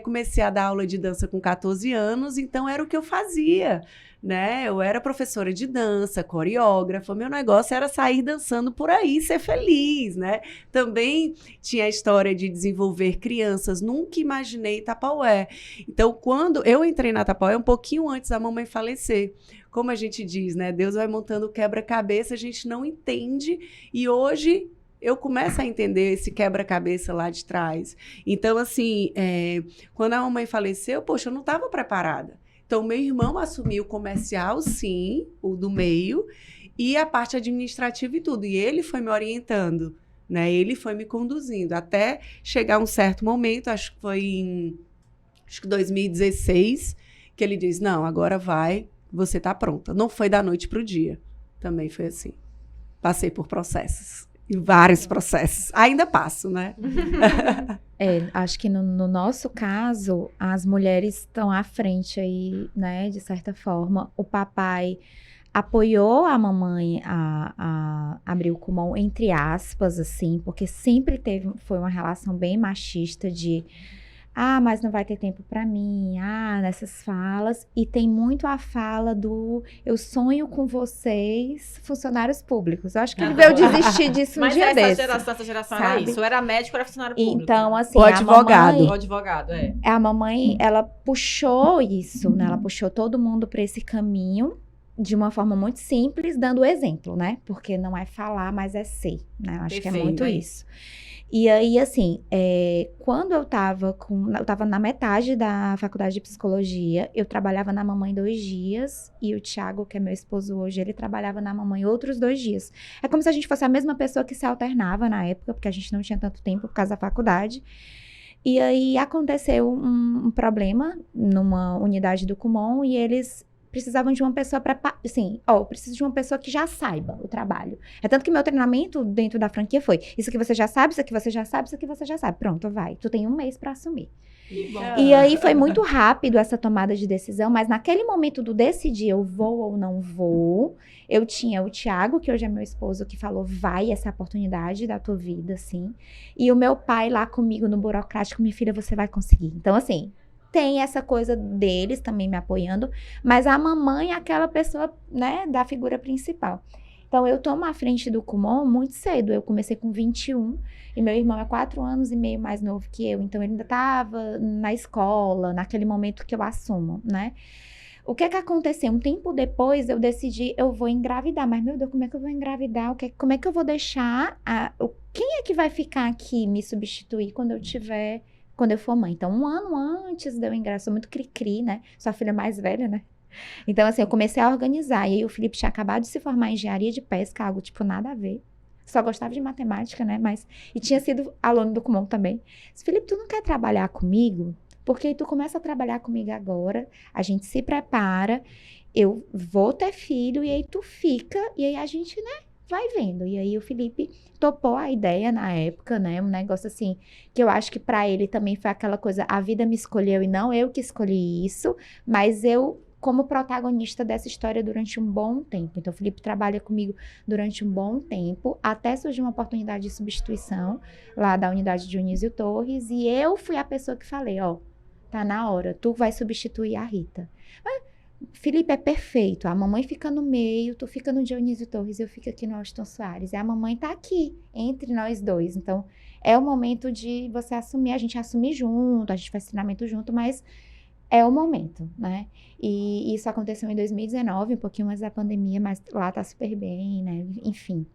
Comecei a dar aula de dança com 14 anos, então era o que eu fazia, né? Eu era professora de dança, coreógrafa, meu negócio era sair dançando por aí, ser feliz, né? Também tinha a história de desenvolver crianças, nunca imaginei Tupperware. Então, quando eu entrei na Tupperware, um pouquinho antes da mamãe falecer, como a gente diz, né? Deus vai montando quebra-cabeça, a gente não entende, e hoje eu começo a entender esse quebra-cabeça lá de trás. Então, assim, quando a mamãe faleceu, poxa, eu não estava preparada. Então, meu irmão assumiu o comercial, sim, o do meio, e a parte administrativa e tudo. E ele foi me orientando, né? Ele foi me conduzindo, até chegar um certo momento, acho que foi em 2016, que ele diz, não, agora vai, você está pronta. Não foi da noite para o dia. Também foi assim. Passei por processos. E vários processos. Ainda passo, né? Acho que no nosso caso, as mulheres estão à frente aí, né? De certa forma. O papai apoiou a mamãe a abrir o Kumon, entre aspas, assim, porque sempre foi uma relação bem machista de... mas não vai ter tempo pra mim, nessas falas. E tem muito a fala do eu sonho com vocês, funcionários públicos. Eu acho que ele veio desistir disso um dia desse. Mas essa geração sabe? era isso. Eu era médico, era funcionário público. Então, assim, o advogado. O advogado, a mamãe, ela puxou isso, né? Ela puxou todo mundo pra esse caminho de uma forma muito simples, dando exemplo, né? Porque não é falar, mas é ser, né? Eu acho que é muito isso. E aí, assim, quando eu tava na metade da faculdade de psicologia, eu trabalhava na mamãe 2 dias, e o Thiago, que é meu esposo hoje, ele trabalhava na mamãe outros 2 dias. É como se a gente fosse a mesma pessoa que se alternava na época, porque a gente não tinha tanto tempo por causa da faculdade. E aí aconteceu um problema numa unidade do Kumon, e eles precisavam de uma pessoa eu preciso de uma pessoa que já saiba o trabalho. É tanto que meu treinamento dentro da franquia foi, isso aqui você já sabe, isso aqui você já sabe, isso aqui você já sabe. Pronto, vai. Tu tem 1 mês pra assumir. E aí foi muito rápido essa tomada de decisão, mas naquele momento do decidir eu vou ou não vou, eu tinha o Thiago, que hoje é meu esposo, que falou, vai, essa é a oportunidade da tua vida, assim. E o meu pai lá comigo no burocrático, minha filha, você vai conseguir. Então, assim, tem essa coisa deles também me apoiando, mas a mamãe é aquela pessoa, né, da figura principal. Então, eu tomo a frente do Kumon muito cedo. Eu comecei com 21 e meu irmão é 4 anos e meio mais novo que eu. Então, ele ainda estava na escola, naquele momento que eu assumo, né? O que aconteceu? Um tempo depois, eu decidi, eu vou engravidar. Mas, meu Deus, como é que eu vou engravidar? Como é que eu vou deixar... Quem é que vai ficar aqui me substituir quando eu for mãe? Então, 1 ano antes de eu engravidar, sou muito cri-cri, né? Sou a filha mais velha, né? Então, assim, eu comecei a organizar. E aí, o Felipe tinha acabado de se formar em engenharia de pesca, algo, tipo, nada a ver. Só gostava de matemática, né? E tinha sido aluno do Kumon também. Disse, Felipe, tu não quer trabalhar comigo? Porque tu começa a trabalhar comigo agora, a gente se prepara, eu vou ter filho, e aí tu fica, e aí a gente, né, vai vendo. E aí o Felipe topou a ideia na época, né, um negócio assim, que eu acho que pra ele também foi aquela coisa, a vida me escolheu e não eu que escolhi isso, mas eu como protagonista dessa história durante um bom tempo. Então, o Felipe trabalha comigo durante um bom tempo, até surgir uma oportunidade de substituição lá da unidade de Dionísio Torres, e eu fui a pessoa que falei, tá na hora, tu vai substituir a Rita. Mas, Felipe, é perfeito, a mamãe fica no meio, tu fica no Dionísio Torres, eu fico aqui no Austin Soares, e a mamãe tá aqui, entre nós dois. Então, é o momento de você assumir, a gente assumir junto, a gente faz treinamento junto, mas é o momento, né? E isso aconteceu em 2019, um pouquinho antes da pandemia, mas lá tá super bem, né? Enfim.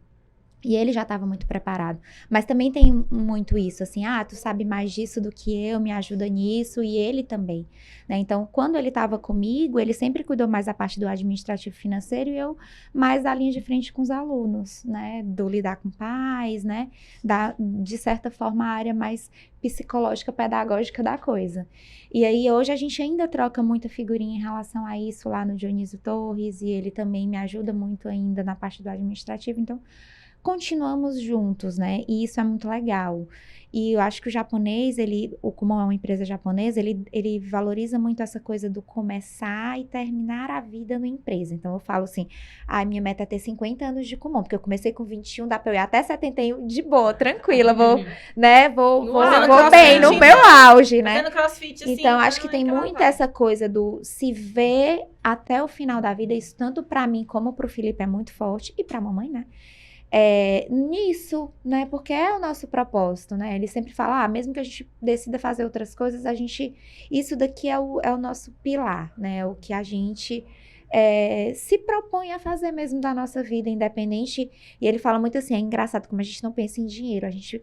E ele já estava muito preparado. Mas também tem muito isso, assim, tu sabe mais disso do que eu, me ajuda nisso, e ele também, né? Então, quando ele estava comigo, ele sempre cuidou mais da parte do administrativo financeiro e eu mais da linha de frente com os alunos, né? Do lidar com pais, né? De certa forma, a área mais psicológica, pedagógica da coisa. E aí, hoje, a gente ainda troca muita figurinha em relação a isso lá no Dionísio Torres, e ele também me ajuda muito ainda na parte do administrativo, então... continuamos juntos, né? E isso é muito legal. E eu acho que o japonês, como é uma empresa japonesa, ele valoriza muito essa coisa do começar e terminar a vida na empresa. Então, eu falo assim, minha meta é ter 50 anos de Kumon, porque eu comecei com 21, dá pra eu ir até 71 de boa, tranquila, vou bem, no meu auge, né? Fazendo crossfit, assim. Então, acho que tem muito essa coisa do se ver até o final da vida, isso tanto pra mim como pro Felipe é muito forte, e pra mamãe, né? Nisso, né? Porque é o nosso propósito, né? Ele sempre fala, mesmo que a gente decida fazer outras coisas, isso daqui é o nosso pilar, né? O que a gente se propõe a fazer mesmo da nossa vida, independente. E ele fala muito assim, é engraçado como a gente não pensa em dinheiro, a gente...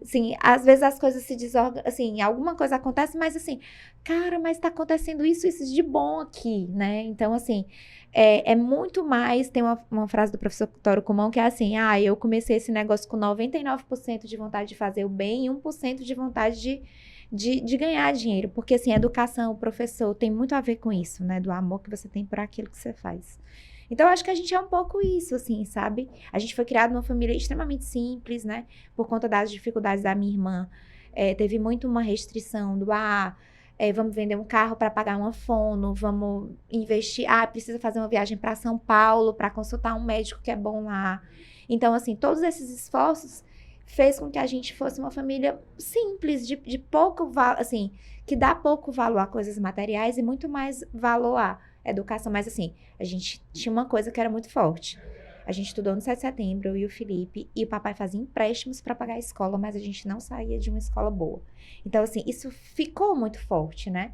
Assim, às vezes as coisas se desorganizam, assim, alguma coisa acontece, mas assim, cara, mas tá acontecendo isso de bom aqui, né? Então, assim, é muito mais, tem uma frase do professor Toro Kumon que é assim, eu comecei esse negócio com 99% de vontade de fazer o bem e 1% de vontade de ganhar dinheiro, porque assim, a educação, o professor tem muito a ver com isso, né? Do amor que você tem por aquilo que você faz. Então, eu acho que a gente é um pouco isso, assim, sabe? A gente foi criado numa família extremamente simples, né? Por conta das dificuldades da minha irmã. Teve muito uma restrição do, vamos vender um carro para pagar uma fono, vamos investir, precisa fazer uma viagem para São Paulo para consultar um médico que é bom lá. Então, assim, todos esses esforços fez com que a gente fosse uma família simples, de pouco, assim, que dá pouco valor a coisas materiais e muito mais valor a educação, mas assim, a gente tinha uma coisa que era muito forte. A gente estudou no 7 de setembro, eu e o Felipe, e o papai fazia empréstimos para pagar a escola, mas a gente não saía de uma escola boa. Então, assim, isso ficou muito forte, né?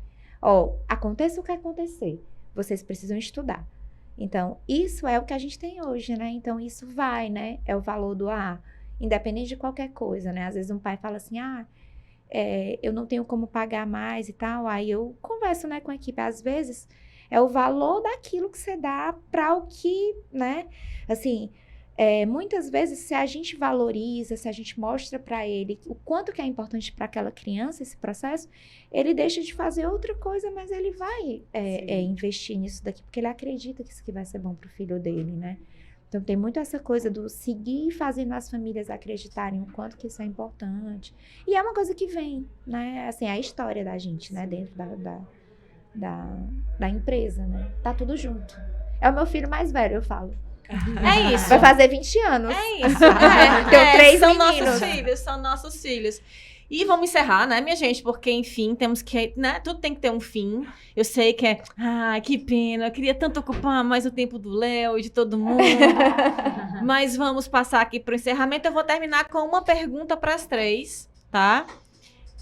Aconteça o que acontecer, vocês precisam estudar. Então, isso é o que a gente tem hoje, né? Então, isso vai, né? É o valor do independente de qualquer coisa, né? Às vezes um pai fala assim, eu não tenho como pagar mais e tal, aí eu converso, né, com a equipe, às vezes... É o valor daquilo que você dá para o que, né? Assim, muitas vezes, se a gente valoriza, se a gente mostra para ele o quanto que é importante para aquela criança esse processo, ele deixa de fazer outra coisa, mas ele vai investir nisso daqui, porque ele acredita que isso aqui vai ser bom para o filho dele, né? Então, tem muito essa coisa do seguir fazendo as famílias acreditarem o quanto que isso é importante. E é uma coisa que vem, né? Assim, a história da gente, né? Dentro da empresa, né? Tá tudo junto. É o meu filho mais velho, eu falo. É isso. Vai fazer 20 anos. É isso. Tenho 3 são meninos. São nossos filhos. E vamos encerrar, né, minha gente? Porque, enfim, temos que, né? Tudo tem que ter um fim. Eu sei que que pena. Eu queria tanto ocupar mais o tempo do Léo e de todo mundo. Mas vamos passar aqui para o encerramento. Eu vou terminar com uma pergunta para as 3, tá?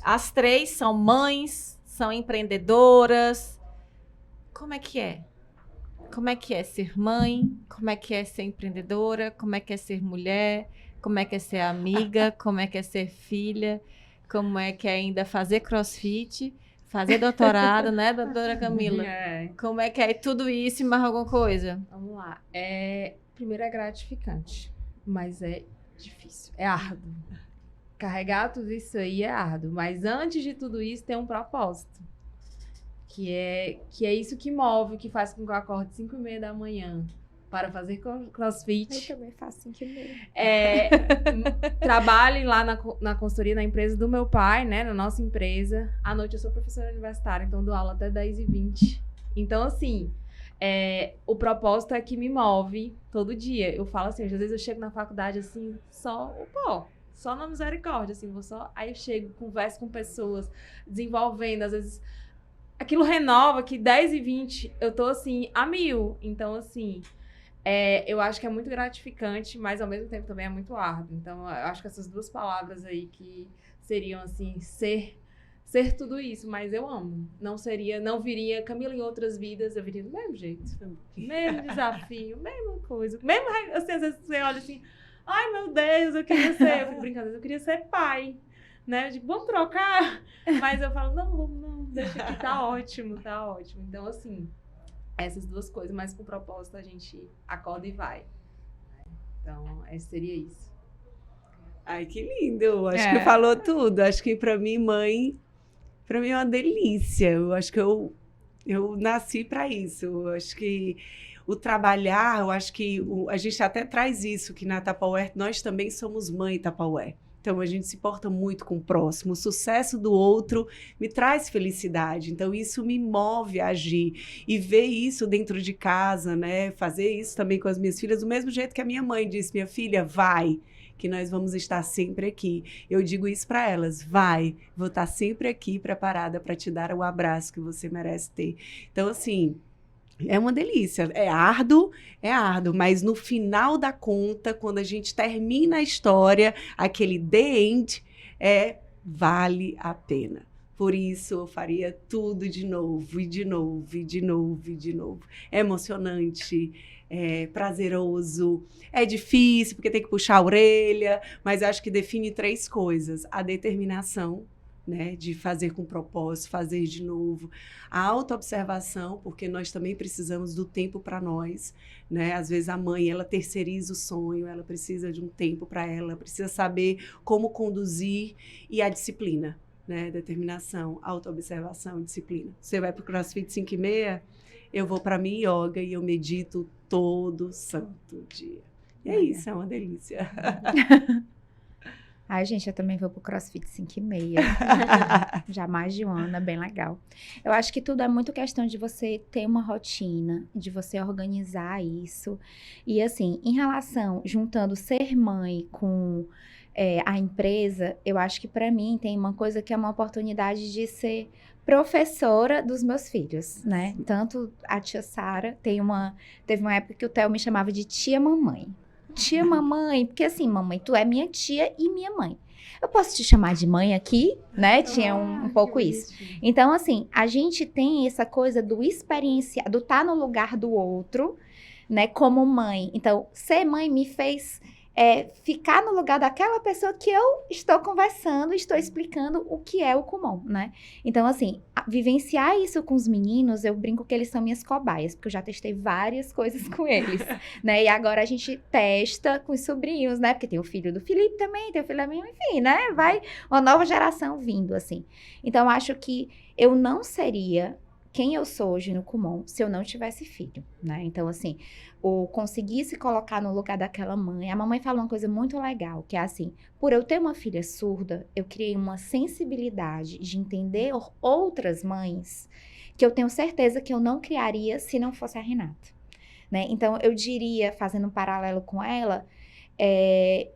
As 3 são mães, são empreendedoras. Como é que é? Como é que é ser mãe? Como é que é ser empreendedora? Como é que é ser mulher? Como é que é ser amiga? Como é que é ser filha? Como é que é ainda fazer crossfit? Fazer doutorado, né, doutora Camila? Como é que é tudo isso e mais alguma coisa? Vamos lá. Primeiro é gratificante, mas é difícil, é árduo. Carregar tudo isso aí é árduo, mas antes de tudo isso tem um propósito, que é isso que move, que faz com que eu acorde 5h30 da manhã para fazer crossfit. Eu também faço 5h30. Trabalhe lá na consultoria, na empresa do meu pai, né, na nossa empresa. À noite eu sou professora universitária, então dou aula até 10h20. Então, assim, o propósito é que me move todo dia. Eu falo assim, às vezes eu chego na faculdade assim, só na misericórdia, assim, aí eu chego, converso com pessoas, desenvolvendo, às vezes, aquilo renova, que 10h20 eu tô, assim, a 1000. Então, assim, eu acho que é muito gratificante, mas ao mesmo tempo também é muito árduo. Então, eu acho que essas 2 palavras aí que seriam, assim, ser tudo isso, mas eu amo. Não viria Camila em outras vidas, eu viria do mesmo jeito. Mesmo desafio, mesma coisa. Mesmo, assim, às vezes você olha assim, ai, meu Deus, eu fico brincando, eu queria ser pai, né? Vamos trocar? Mas eu falo, não, deixa aqui, tá ótimo. Então, assim, essas 2 coisas, mas com propósito a gente acorda e vai. Então, seria isso. Ai, que lindo. Acho que falou tudo. Acho que pra mim, mãe, pra mim é uma delícia. Eu acho que eu nasci pra isso. Eu acho que o trabalhar, eu acho que a gente até traz isso, que na Tupperware nós também somos mãe Tupperware. Então, a gente se importa muito com o próximo. O sucesso do outro me traz felicidade. Então, isso me move a agir. E ver isso dentro de casa, né? Fazer isso também com as minhas filhas, do mesmo jeito que a minha mãe disse, minha filha, vai, que nós vamos estar sempre aqui. Eu digo isso para elas, vai, vou estar sempre aqui preparada para te dar o abraço que você merece ter. Então, assim, é uma delícia. É árduo, mas no final da conta, quando a gente termina a história, aquele the end, vale a pena. Por isso, eu faria tudo de novo, e de novo, e de novo, e de novo. É emocionante, é prazeroso, é difícil, porque tem que puxar a orelha, mas acho que define 3 coisas. A determinação, né, de fazer com propósito, fazer de novo. A autoobservação, porque nós também precisamos do tempo para nós, né? Às vezes a mãe, ela terceiriza o sonho, ela precisa de um tempo para ela, precisa saber como conduzir, e a disciplina, né? Determinação, autoobservação, disciplina. Você vai para o CrossFit 5:30, eu vou para a minha yoga e eu medito todo santo dia. E é isso, é uma delícia. Ai, gente, eu também vou pro CrossFit 5:30. Já há mais de um ano, é bem legal. Eu acho que tudo é muito questão de você ter uma rotina, de você organizar isso. E assim, em relação, juntando ser mãe com a empresa, eu acho que para mim tem uma coisa que é uma oportunidade de ser professora dos meus filhos, né? Tanto a tia Sara, teve uma época que o Theo me chamava de tia mamãe. Tia mamãe, porque assim, mamãe, tu é minha tia e minha mãe. Eu posso te chamar de mãe aqui, né? Tinha um pouco isso. Então, assim, a gente tem essa coisa do experienciar, do estar no lugar do outro, né? Como mãe. Então, ser mãe me fez ficar no lugar daquela pessoa que eu estou conversando, estou explicando o que é o Kumon, né? Então, assim, vivenciar isso com os meninos, eu brinco que eles são minhas cobaias, porque eu já testei várias coisas com eles, né? E agora a gente testa com os sobrinhos, né? Porque tem o filho do Felipe também, tem o filho da minha, enfim, né? Vai uma nova geração vindo, assim. Então, acho que eu não seria quem eu sou hoje no Kumon se eu não tivesse filho, né? Então, assim, conseguir se colocar no lugar daquela mãe. A mamãe falou uma coisa muito legal, que é assim, por eu ter uma filha surda, eu criei uma sensibilidade de entender outras mães que eu tenho certeza que eu não criaria se não fosse a Renata, né? Então, eu diria, fazendo um paralelo com ela,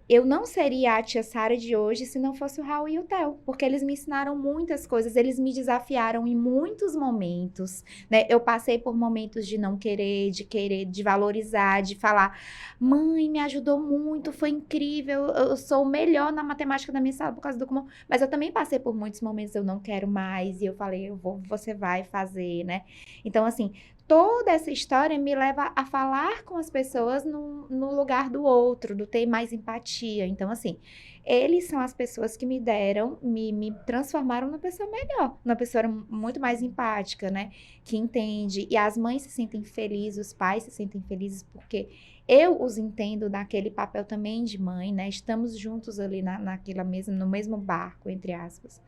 eu não seria a tia Sara de hoje se não fosse o Raul e o Theo, porque eles me ensinaram muitas coisas, eles me desafiaram em muitos momentos, né? Eu passei por momentos de não querer, de valorizar, de falar, mãe, me ajudou muito, foi incrível, eu sou o melhor na matemática da minha sala por causa do Kumon, mas eu também passei por muitos momentos, eu não quero mais, e eu falei, você vai fazer, né? Então, assim, toda essa história me leva a falar com as pessoas no lugar do outro, do ter mais empatia. Então, assim, eles são as pessoas que me transformaram numa pessoa melhor, numa pessoa muito mais empática, né? Que entende. E as mães se sentem felizes, os pais se sentem felizes, porque eu os entendo naquele papel também de mãe, né? Estamos juntos ali no mesmo barco, entre aspas.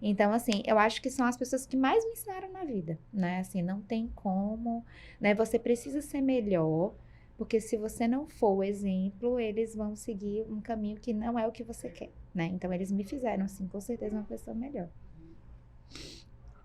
Então, assim, eu acho que são as pessoas que mais me ensinaram na vida, né? Assim, não tem como, né? Você precisa ser melhor, porque se você não for o exemplo, eles vão seguir um caminho que não é o que você quer, né? Então, eles me fizeram, assim, com certeza uma pessoa melhor.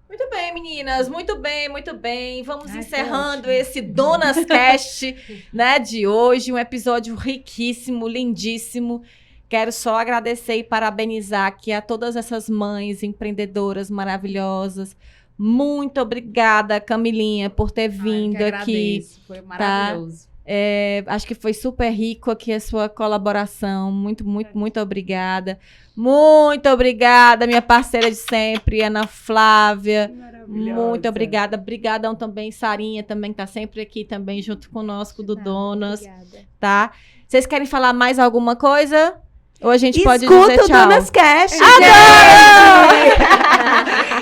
Muito bem, meninas, muito bem, muito bem. Vamos encerrando esse Donas Cast, né, de hoje, um episódio riquíssimo, lindíssimo. Quero só agradecer e parabenizar aqui a todas essas mães empreendedoras maravilhosas. Muito obrigada, Camilinha, por ter vindo aqui. Foi maravilhoso. Tá? Acho que foi super rico aqui a sua colaboração. Muito, muito, muito obrigada. Muito obrigada, minha parceira de sempre, Ana Flávia. Muito obrigada. Obrigadão também, Sarinha, também tá sempre aqui também junto conosco do Donas. Obrigada. Tá? Vocês querem falar mais alguma coisa? Ou a gente pode Escuta dizer o tchau? Donas Cast, Adoro!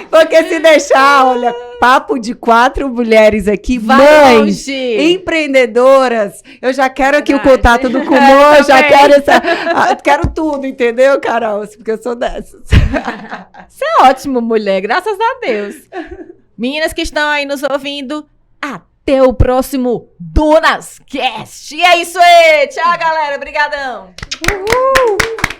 Porque se deixar, olha, papo de 4 mulheres aqui, Vai mães, longe! empreendedoras. Eu já quero aqui o Verdade. contato do Kumon, já quero quero tudo, entendeu, Carol? Porque eu sou dessas. Isso é ótimo, mulher, graças a Deus. Meninas que estão aí nos ouvindo, até até o próximo Donas Cast. E é isso aí. Tchau, galera. Obrigadão. Uhul!